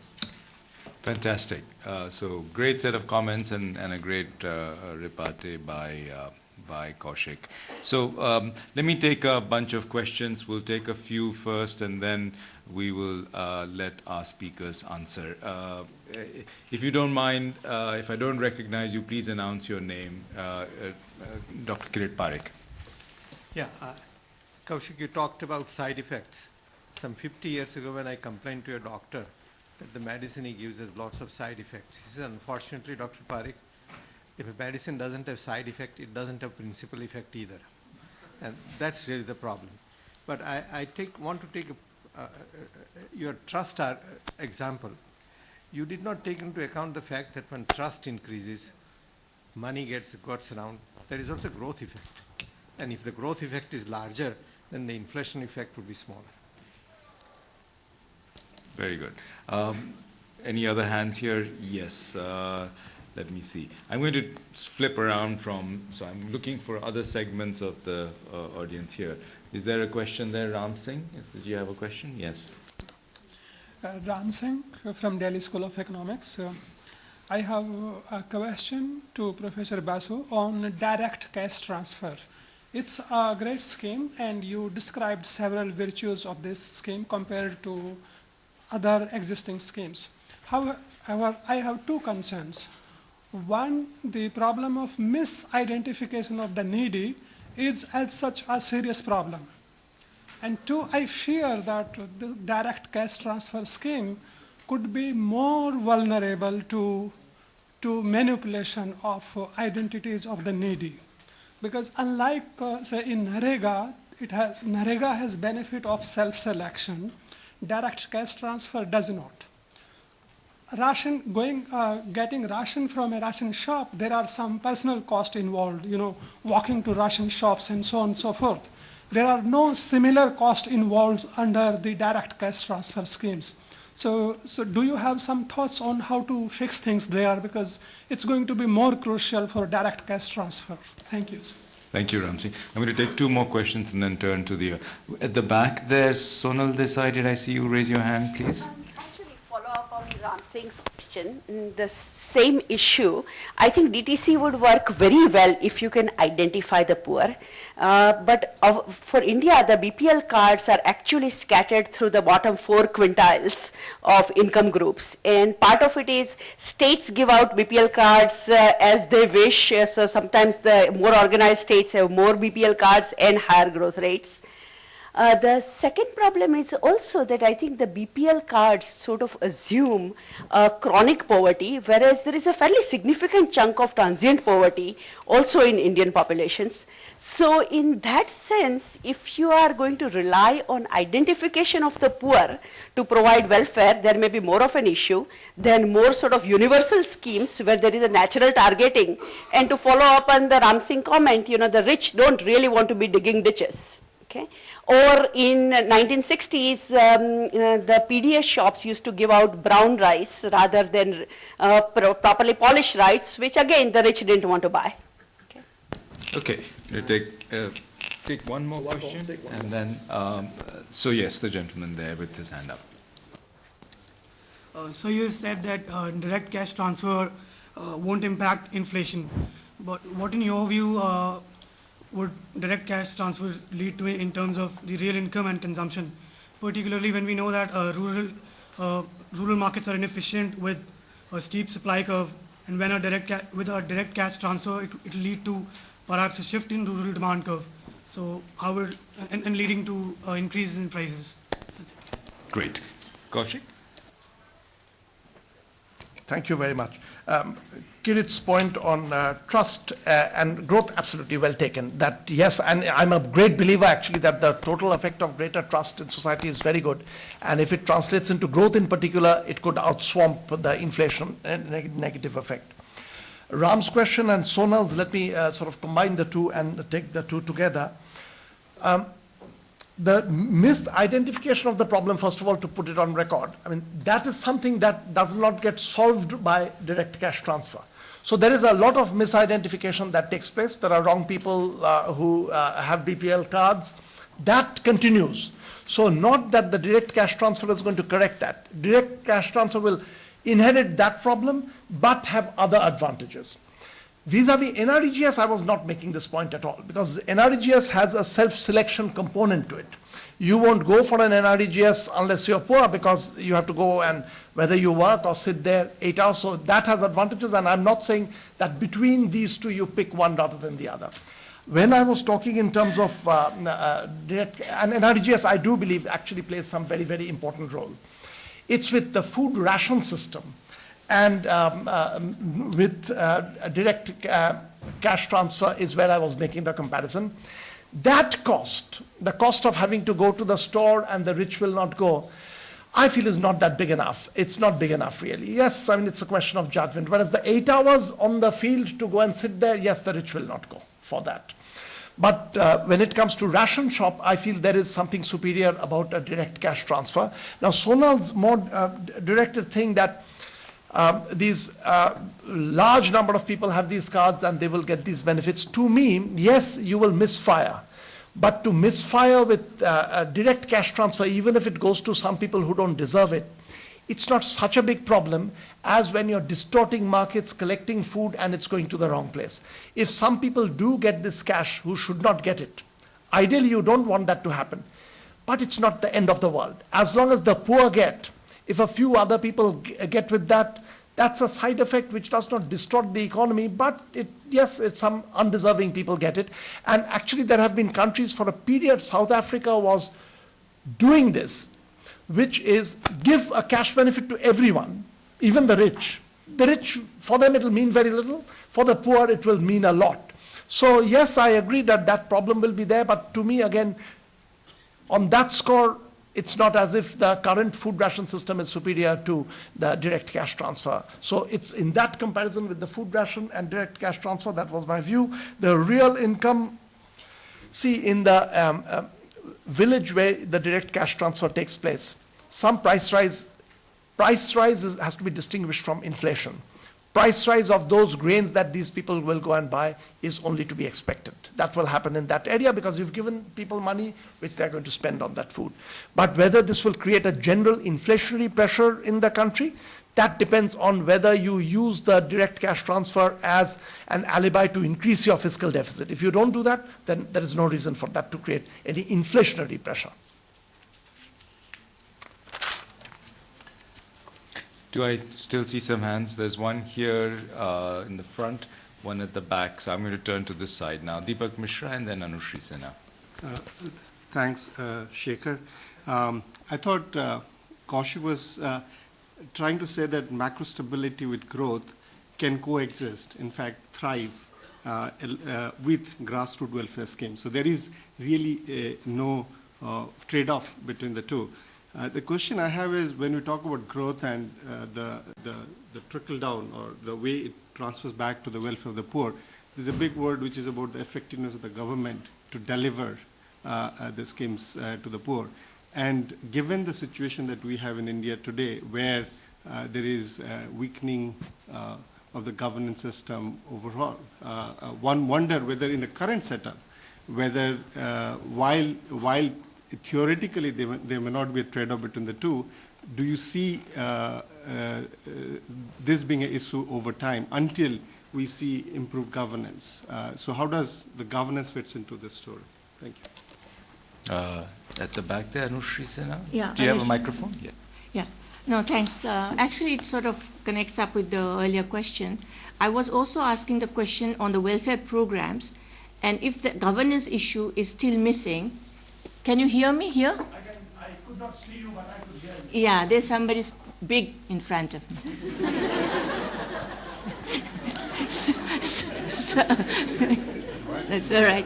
Fantastic. So great set of comments and a great repartee by Kaushik. So let me take a bunch of questions. We'll take a few first and then we will let our speakers answer. If you don't mind, if I don't recognize you, please announce your name. Dr. Kirit Parekh. Yeah, Kaushik, you talked about side effects. Some 50 years ago when I complained to a doctor that the medicine he gives has lots of side effects. He said, unfortunately, Dr. Parekh, if a medicine doesn't have side effect, it doesn't have principal effect either. And that's really the problem. But I want to take your trust example. You did not take into account the fact that when trust increases, money gets around, there is also growth effect. And if the growth effect is larger, then the inflation effect would be smaller. Very good. Any other hands here? Yes. Let me see. I'm going to flip around so I'm looking for other segments of the audience here. Is there a question there, Ram Singh? Do you have a question? Yes. Ram Singh from Delhi School of Economics. I have a question to Professor Basu on direct cash transfer. It's a great scheme, and you described several virtues of this scheme compared to other existing schemes. However, I have two concerns. One, the problem of misidentification of the needy is as such a serious problem. And two, I fear that the direct cash transfer scheme could be more vulnerable to manipulation of identities of the needy. Because unlike, say, in Narega, Narega has benefit of self-selection. Direct cash transfer does not. Getting ration from a ration shop, there are some personal costs involved, walking to ration shops and so on and so forth. There are no similar costs involved under the direct cash transfer schemes. So do you have some thoughts on how to fix things there? Because it's going to be more crucial for direct cash transfer. Thank you. Thank you, Ramsey. I'm going to take two more questions and then turn to the... at the back there, Sonal Desai, did I see you raise your hand, please? Actually, follow up on Ram Singh's question, the same issue. I think DTC would work very well if you can identify the poor. But for India, the BPL cards are actually scattered through the bottom 4 quintiles of income groups. And part of it is states give out BPL cards as they wish. So sometimes the more organized states have more BPL cards and higher growth rates. The second problem is also that I think the BPL cards sort of assume chronic poverty, whereas there is a fairly significant chunk of transient poverty also in Indian populations. So in that sense, if you are going to rely on identification of the poor to provide welfare, there may be more of an issue than more sort of universal schemes where there is a natural targeting. And to follow up on the Ram Singh comment, you know, the rich don't really want to be digging ditches. Okay. Or in 1960s, the PDS shops used to give out brown rice rather than properly polished rice, which again the rich didn't want to buy. Okay. Okay, we'll take one more question, and then, so yes, the gentleman there with his hand up. So you said that direct cash transfer won't impact inflation, but what in your view would direct cash transfer lead to in terms of the real income and consumption, particularly when we know that rural markets are inefficient with a steep supply curve, and when with a direct cash transfer, it will lead to perhaps a shift in rural demand curve. So how would, and leading to increases in prices. That's it. Great. Kaushik? Thank you very much. Kirit's point on trust and growth, absolutely well taken. That yes, and I'm a great believer actually that the total effect of greater trust in society is very good. And if it translates into growth in particular, it could outswamp the inflation and negative effect. Ram's question and Sonal's, let me sort of combine the two and take the two together. The misidentification of the problem, first of all, to put it on record, I mean, that is something that does not get solved by direct cash transfer. So there is a lot of misidentification that takes place. There are wrong people who have BPL cards. That continues. So not that the direct cash transfer is going to correct that. Direct cash transfer will inherit that problem, but have other advantages. Vis-a-vis NREGS, I was not making this point at all, because NREGS has a self-selection component to it. You won't go for an NREGS unless you're poor, because you have to go and whether you work or sit there 8 hours, so that has advantages, and I'm not saying that between these two you pick one rather than the other. When I was talking in terms of direct, and NREGS I do believe actually plays some very, very important role. It's with the food ration system and with direct cash transfer is where I was making the comparison. That cost, the cost of having to go to the store and the rich will not go, I feel is not that big enough. It's not big enough really. Yes, I mean, it's a question of judgment. Whereas the 8 hours on the field to go and sit there, yes, the rich will not go for that. But when it comes to ration shop, I feel there is something superior about a direct cash transfer. Now, Sonal's more directed thing that these large number of people have these cards and they will get these benefits. To me, yes, you will misfire. But to misfire with a direct cash transfer, even if it goes to some people who don't deserve it, it's not such a big problem as when you're distorting markets, collecting food, and it's going to the wrong place. If some people do get this cash who should not get it, ideally you don't want that to happen. But it's not the end of the world. As long as the poor get, if a few other people get with that, that's a side effect which does not distort the economy, but yes, it's some undeserving people get it. And actually there have been countries for a period, South Africa was doing this, which is give a cash benefit to everyone, even the rich. The rich, for them it will mean very little. For the poor, it will mean a lot. So yes, I agree that that problem will be there, but to me, again, on that score, it's not as if the current food ration system is superior to the direct cash transfer. So it's in that comparison with the food ration and direct cash transfer, that was my view. The real income, see, in the village where the direct cash transfer takes place, some price rise Price rise has to be distinguished from inflation. Price rise of those grains that these people will go and buy is only to be expected. That will happen in that area because you've given people money which they're going to spend on that food. But whether this will create a general inflationary pressure in the country, that depends on whether you use the direct cash transfer as an alibi to increase your fiscal deficit. If you don't do that, then there is no reason for that to create any inflationary pressure. Do I still see some hands? There's one here in the front, one at the back. So I'm going to turn to this side now. Deepak Mishra and then Anushri Sinha. Thanks, Shekhar. I thought Kaushik was trying to say that macro stability with growth can coexist, in fact, thrive with grassroots welfare schemes. So there is really no trade-off between the two. The question I have is when we talk about growth and the trickle down or the way it transfers back to the welfare of the poor, there's a big word which is about the effectiveness of the government to deliver the schemes to the poor. And given the situation that we have in India today, where there is weakening of the governance system overall, one wonder whether in the current setup, whether while theoretically there may not be a trade-off between the two, do you see this being an issue over time until we see improved governance? So how does the governance fits into this story? Thank you. At the back there, Anushri Sinha. Yeah, Do you have a Anushri. microphone? Yeah. Yeah, no, thanks. Actually, it sort of connects up with the earlier question. I was also asking the question on the welfare programs, and if the governance issue is still missing. Can you hear me here? I could not see you, but I could hear you. Yeah, there's somebody big in front of me. so, that's all right.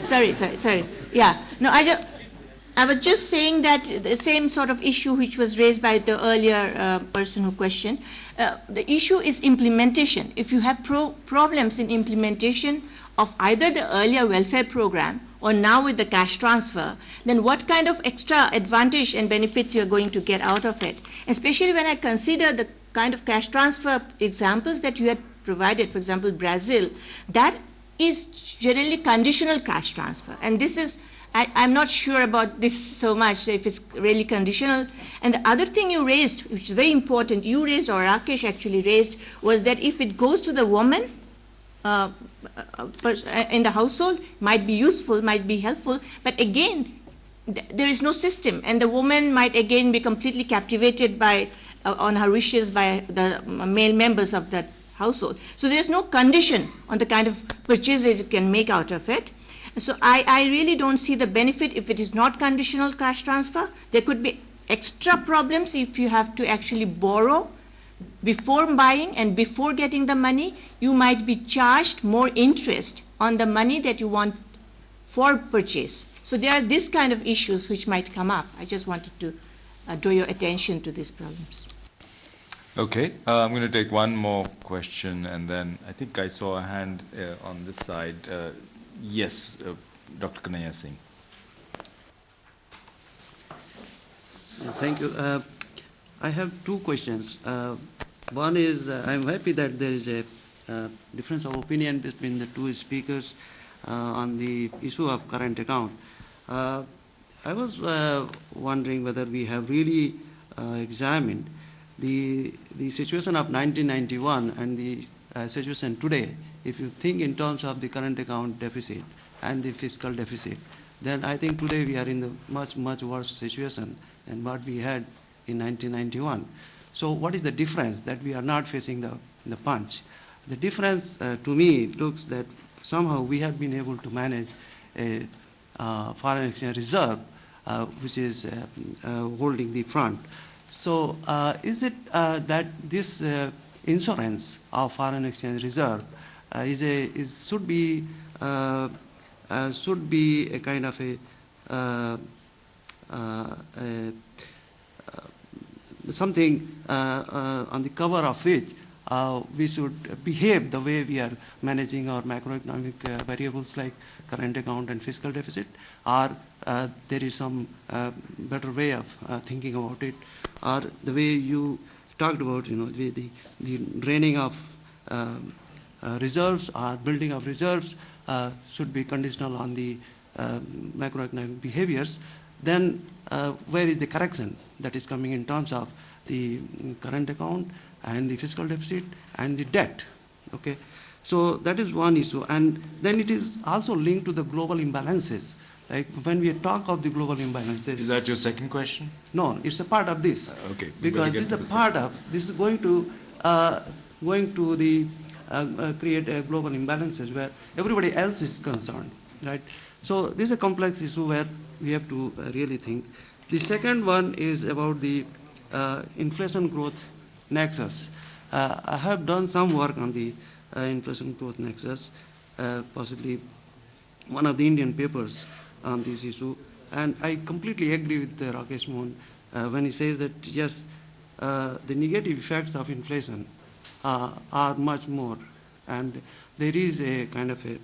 sorry. Yeah, no, I was just saying that the same sort of issue which was raised by the earlier person who questioned. The issue is implementation. If you have problems in implementation of either the earlier welfare program or now with the cash transfer, then what kind of extra advantage and benefits you're going to get out of it? Especially when I consider the kind of cash transfer examples that you had provided, for example, Brazil, that is generally conditional cash transfer. And this is, I'm not sure about this so much, if it's really conditional. And the other thing you raised, which is very important, you raised, or Rakesh actually raised, was that if it goes to the woman, in the household, might be useful, might be helpful, but again, there is no system, and the woman might again be completely captivated by, on her wishes by the male members of that household. So there's no condition on the kind of purchases you can make out of it. So I really don't see the benefit if it is not conditional cash transfer. There could be extra problems if you have to actually borrow before buying and before getting the money. You might be charged more interest on the money that you want for purchase. So there are these kind of issues which might come up. I just wanted to draw your attention to these problems. Okay, I'm going to take one more question, and then I think I saw a hand on this side. Yes, Dr. Kanaya Singh. Thank you. I have two questions. One is, I'm happy that there is a difference of opinion between the two speakers on the issue of current account. I was wondering whether we have really examined the situation of 1991 and the situation today. If you think in terms of the current account deficit and the fiscal deficit, then I think today we are in a much worse situation than what we had in 1991. So what is the difference that we are not facing the punch? The difference to me looks that somehow we have been able to manage a foreign exchange reserve which is holding the front. So is it that this insurance of foreign exchange reserve should be a kind of something on the cover of which we should behave the way we are managing our macroeconomic variables like current account and fiscal deficit, or there is some better way of thinking about it, or the way you talked about, the draining of reserves or building of reserves should be conditional on the macroeconomic behaviors, then where is the correction that is coming in terms of the current account and the fiscal deficit and the debt? Okay, so that is one issue, and then it is also linked to the global imbalances. Like when we talk of the global imbalances. Is that your second question? No, it's a part of this. Okay. Because this is a part of, this is going to the create a global imbalances where everybody else is concerned, right? So this is a complex issue where we have to really think. The second one is about the inflation growth nexus. I have done some work on the inflation growth nexus, possibly one of the Indian papers on this issue, and I completely agree with Rakesh Mohan when he says that yes, the negative effects of inflation are much more, and there is a kind of a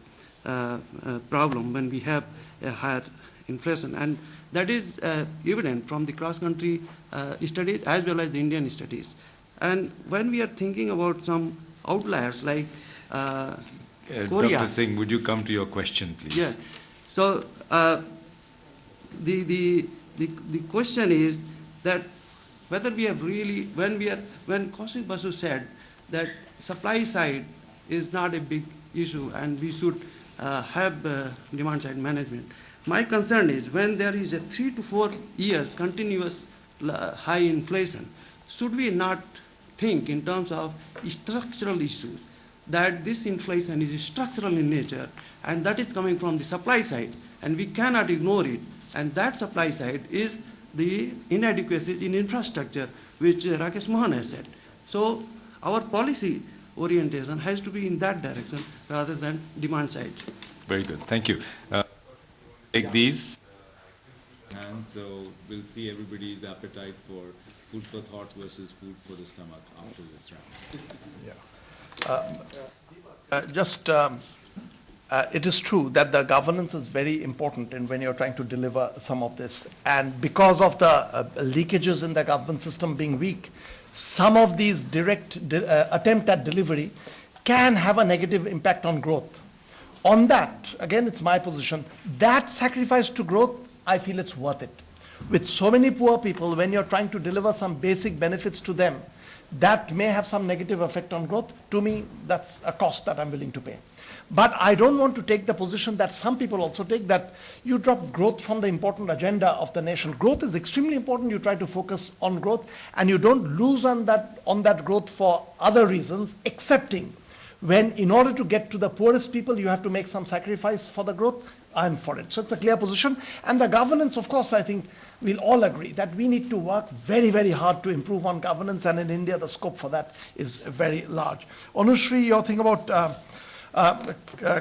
problem when we have a higher inflation, and that is evident from the cross-country studies as well as the Indian studies. And when we are thinking about some outliers like Korea. Dr. Singh, would you come to your question, please? Yeah. So the question is that whether we have really, when Kaushik Basu said that supply side is not a big issue and we should have demand side management. My concern is when there is a 3 to 4 years continuous high inflation, should we not think in terms of structural issues, that this inflation is structural in nature and that is coming from the supply side and we cannot ignore it, and that supply side is the inadequacies in infrastructure which Rakesh Mohan has said. So our policy orientation has to be in that direction rather than demand side. Very good, thank you. Take these. And so we'll see everybody's appetite for food for thought versus food for the stomach after this round. It is true that the governance is very important in when you're trying to deliver some of this. And because of the leakages in the government system being weak, some of these direct attempt at delivery can have a negative impact on growth. On that, again, it's my position, that sacrifice to growth, I feel it's worth it. With so many poor people, when you're trying to deliver some basic benefits to them, that may have some negative effect on growth. To me, that's a cost that I'm willing to pay. But I don't want to take the position that some people also take, that you drop growth from the important agenda of the nation. Growth is extremely important. You try to focus on growth, and you don't lose on that growth for other reasons, excepting when, in order to get to the poorest people, you have to make some sacrifice for the growth. I'm for it. So it's a clear position. And the governance, of course, I think we'll all agree that we need to work very, very hard to improve on governance, and in India, the scope for that is very large. Anushri, your thing about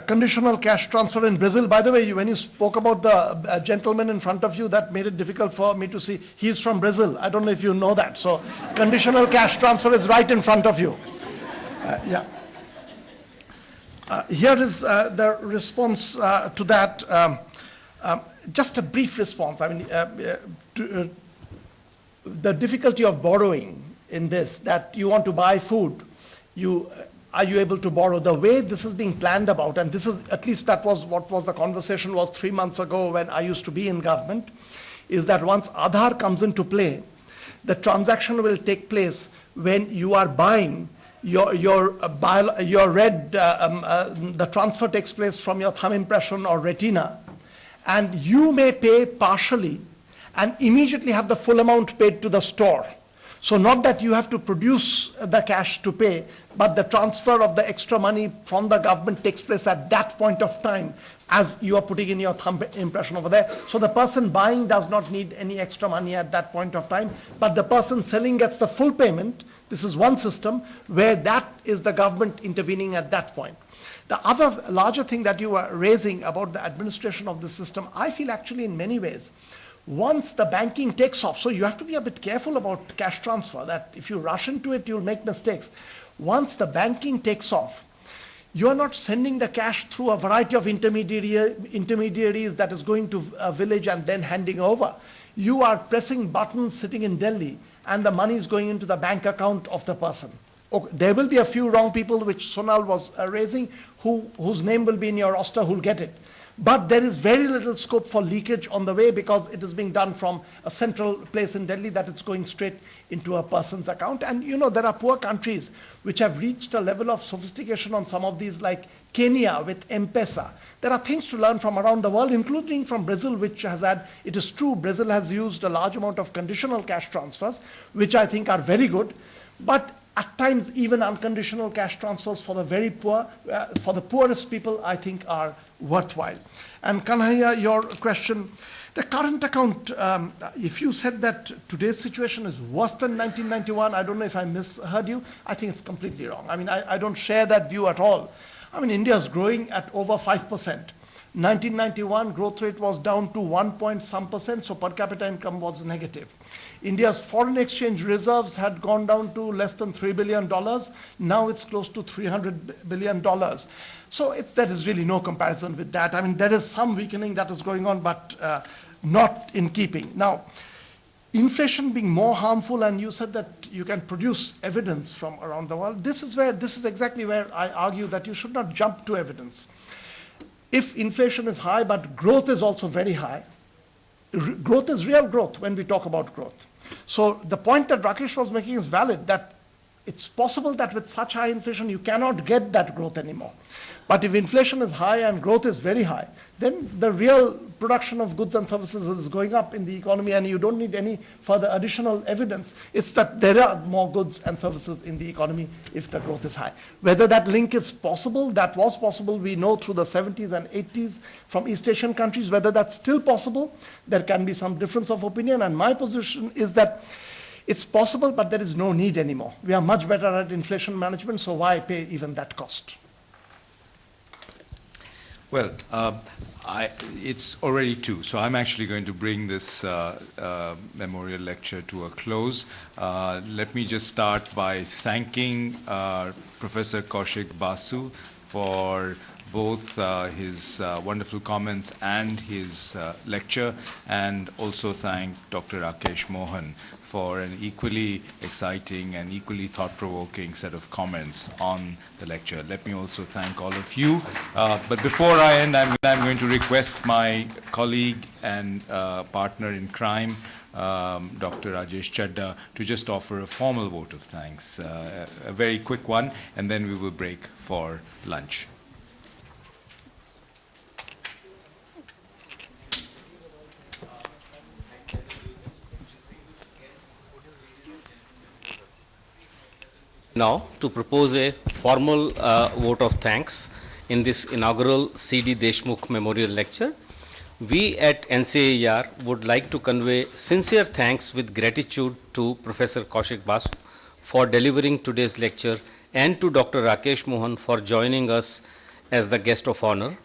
conditional cash transfer in Brazil. By the way, when you spoke about the gentleman in front of you, that made it difficult for me to see. He's from Brazil. I don't know if you know that. So conditional cash transfer is right in front of you. Here is the response to that. Just a brief response. I mean, the difficulty of borrowing in this, that you want to buy food, are you able to borrow? The way this is being planned about, and this is, at least that was what was the conversation was 3 months ago when I used to be in government, is that once Aadhaar comes into play, the transaction will take place when you are buying the transfer takes place from your thumb impression or retina, and you may pay partially and immediately have the full amount paid to the store. So not that you have to produce the cash to pay, but the transfer of the extra money from the government takes place at that point of time as you are putting in your thumb impression over there. So the person buying does not need any extra money at that point of time, but the person selling gets the full payment. This is one system where that is the government intervening at that point. The other larger thing that you were raising about the administration of the system, I feel actually in many ways, once the banking takes off, so you have to be a bit careful about cash transfer, that if you rush into it, you'll make mistakes. once the banking takes off, you are not sending the cash through a variety of intermediaries that is going to a village and then handing over. You are pressing buttons sitting in Delhi, and the money is going into the bank account of the person. Okay, there will be a few wrong people, which Sonal was raising, whose name will be in your roster, who'll get it. But there is very little scope for leakage on the way, because it is being done from a central place in Delhi that it's going straight into a person's account. And you know, there are poor countries which have reached a level of sophistication on some of these, like Kenya with M-Pesa. There are things to learn from around the world, including from Brazil, which has had, it is true, Brazil has used a large amount of conditional cash transfers, which I think are very good. But at times, even unconditional cash transfers for the very poor, for the poorest people, I think are worthwhile. And Kanhaiya, your question, the current account, if you said that today's situation is worse than 1991, I don't know if I misheard you, I think it's completely wrong. I mean, I don't share that view at all. I mean, India is growing at over 5%. 1991 growth rate was down to 1 point some percent, so per capita income was negative. India's foreign exchange reserves had gone down to less than $3 billion. Now it's close to $300 billion. So there is really no comparison with that. I mean, there is some weakening that is going on, but not in keeping. Now, inflation being more harmful, and you said that you can produce evidence from around the world. This is exactly where I argue that you should not jump to evidence. If inflation is high, but growth is also very high, growth is real growth when we talk about growth. So the point that Rakesh was making is valid, that it's possible that with such high inflation, you cannot get that growth anymore. But if inflation is high and growth is very high, then the real production of goods and services is going up in the economy, and you don't need any further additional evidence. It's that there are more goods and services in the economy if the growth is high. Whether that link is possible, that was possible, we know through the 70s and 80s from East Asian countries. Whether that's still possible, there can be some difference of opinion, and my position is that it's possible, but there is no need anymore. We are much better at inflation management, so why pay even that cost? Well, it's already 2, so I'm actually going to bring this memorial lecture to a close. Let me just start by thanking Professor Kaushik Basu for both his wonderful comments and his lecture, and also thank Dr. Rakesh Mohan for an equally exciting and equally thought-provoking set of comments on the lecture. Let me also thank all of you. But before I end, I'm going to request my colleague and partner in crime, Dr. Rajesh Chadda, to just offer a formal vote of thanks, a very quick one, and then we will break for lunch. Now, to propose a formal vote of thanks in this inaugural C.D. Deshmukh Memorial Lecture, we at NCAER would like to convey sincere thanks with gratitude to Professor Kaushik Basu for delivering today's lecture, and to Dr. Rakesh Mohan for joining us as the guest of honor.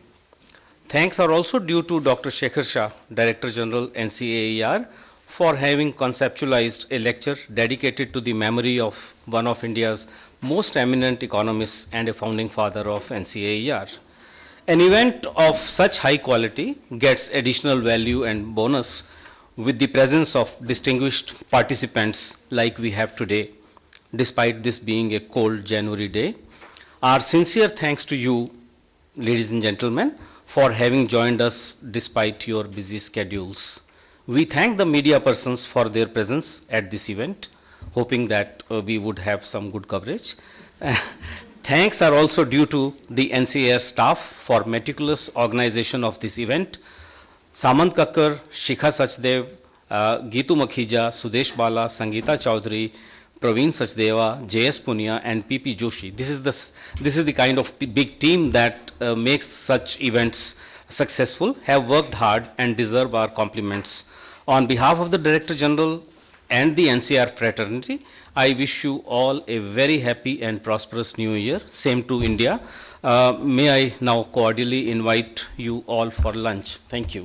Thanks are also due to Dr. Shekhar Shah, Director General, NCAER, for having conceptualized a lecture dedicated to the memory of one of India's most eminent economists and a founding father of NCAER. An event of such high quality gets additional value and bonus with the presence of distinguished participants like we have today, despite this being a cold January day. Our sincere thanks to you, ladies and gentlemen, for having joined us despite your busy schedules. We thank the media persons for their presence at this event, hoping that we would have some good coverage. Thanks are also due to the NCAER staff for meticulous organization of this event. Samant Kakkar, Shikha Sachdev, Geetu Makhija, Sudesh Bala, Sangeeta Chaudhary, Praveen Sachdeva, J.S. Punia, and P.P. Joshi. This is the kind of big team that makes such events successful, have worked hard and deserve our compliments. On behalf of the Director General and the NCAER fraternity, I wish you all a very happy and prosperous new year. Same to India. May I now cordially invite you all for lunch. Thank you.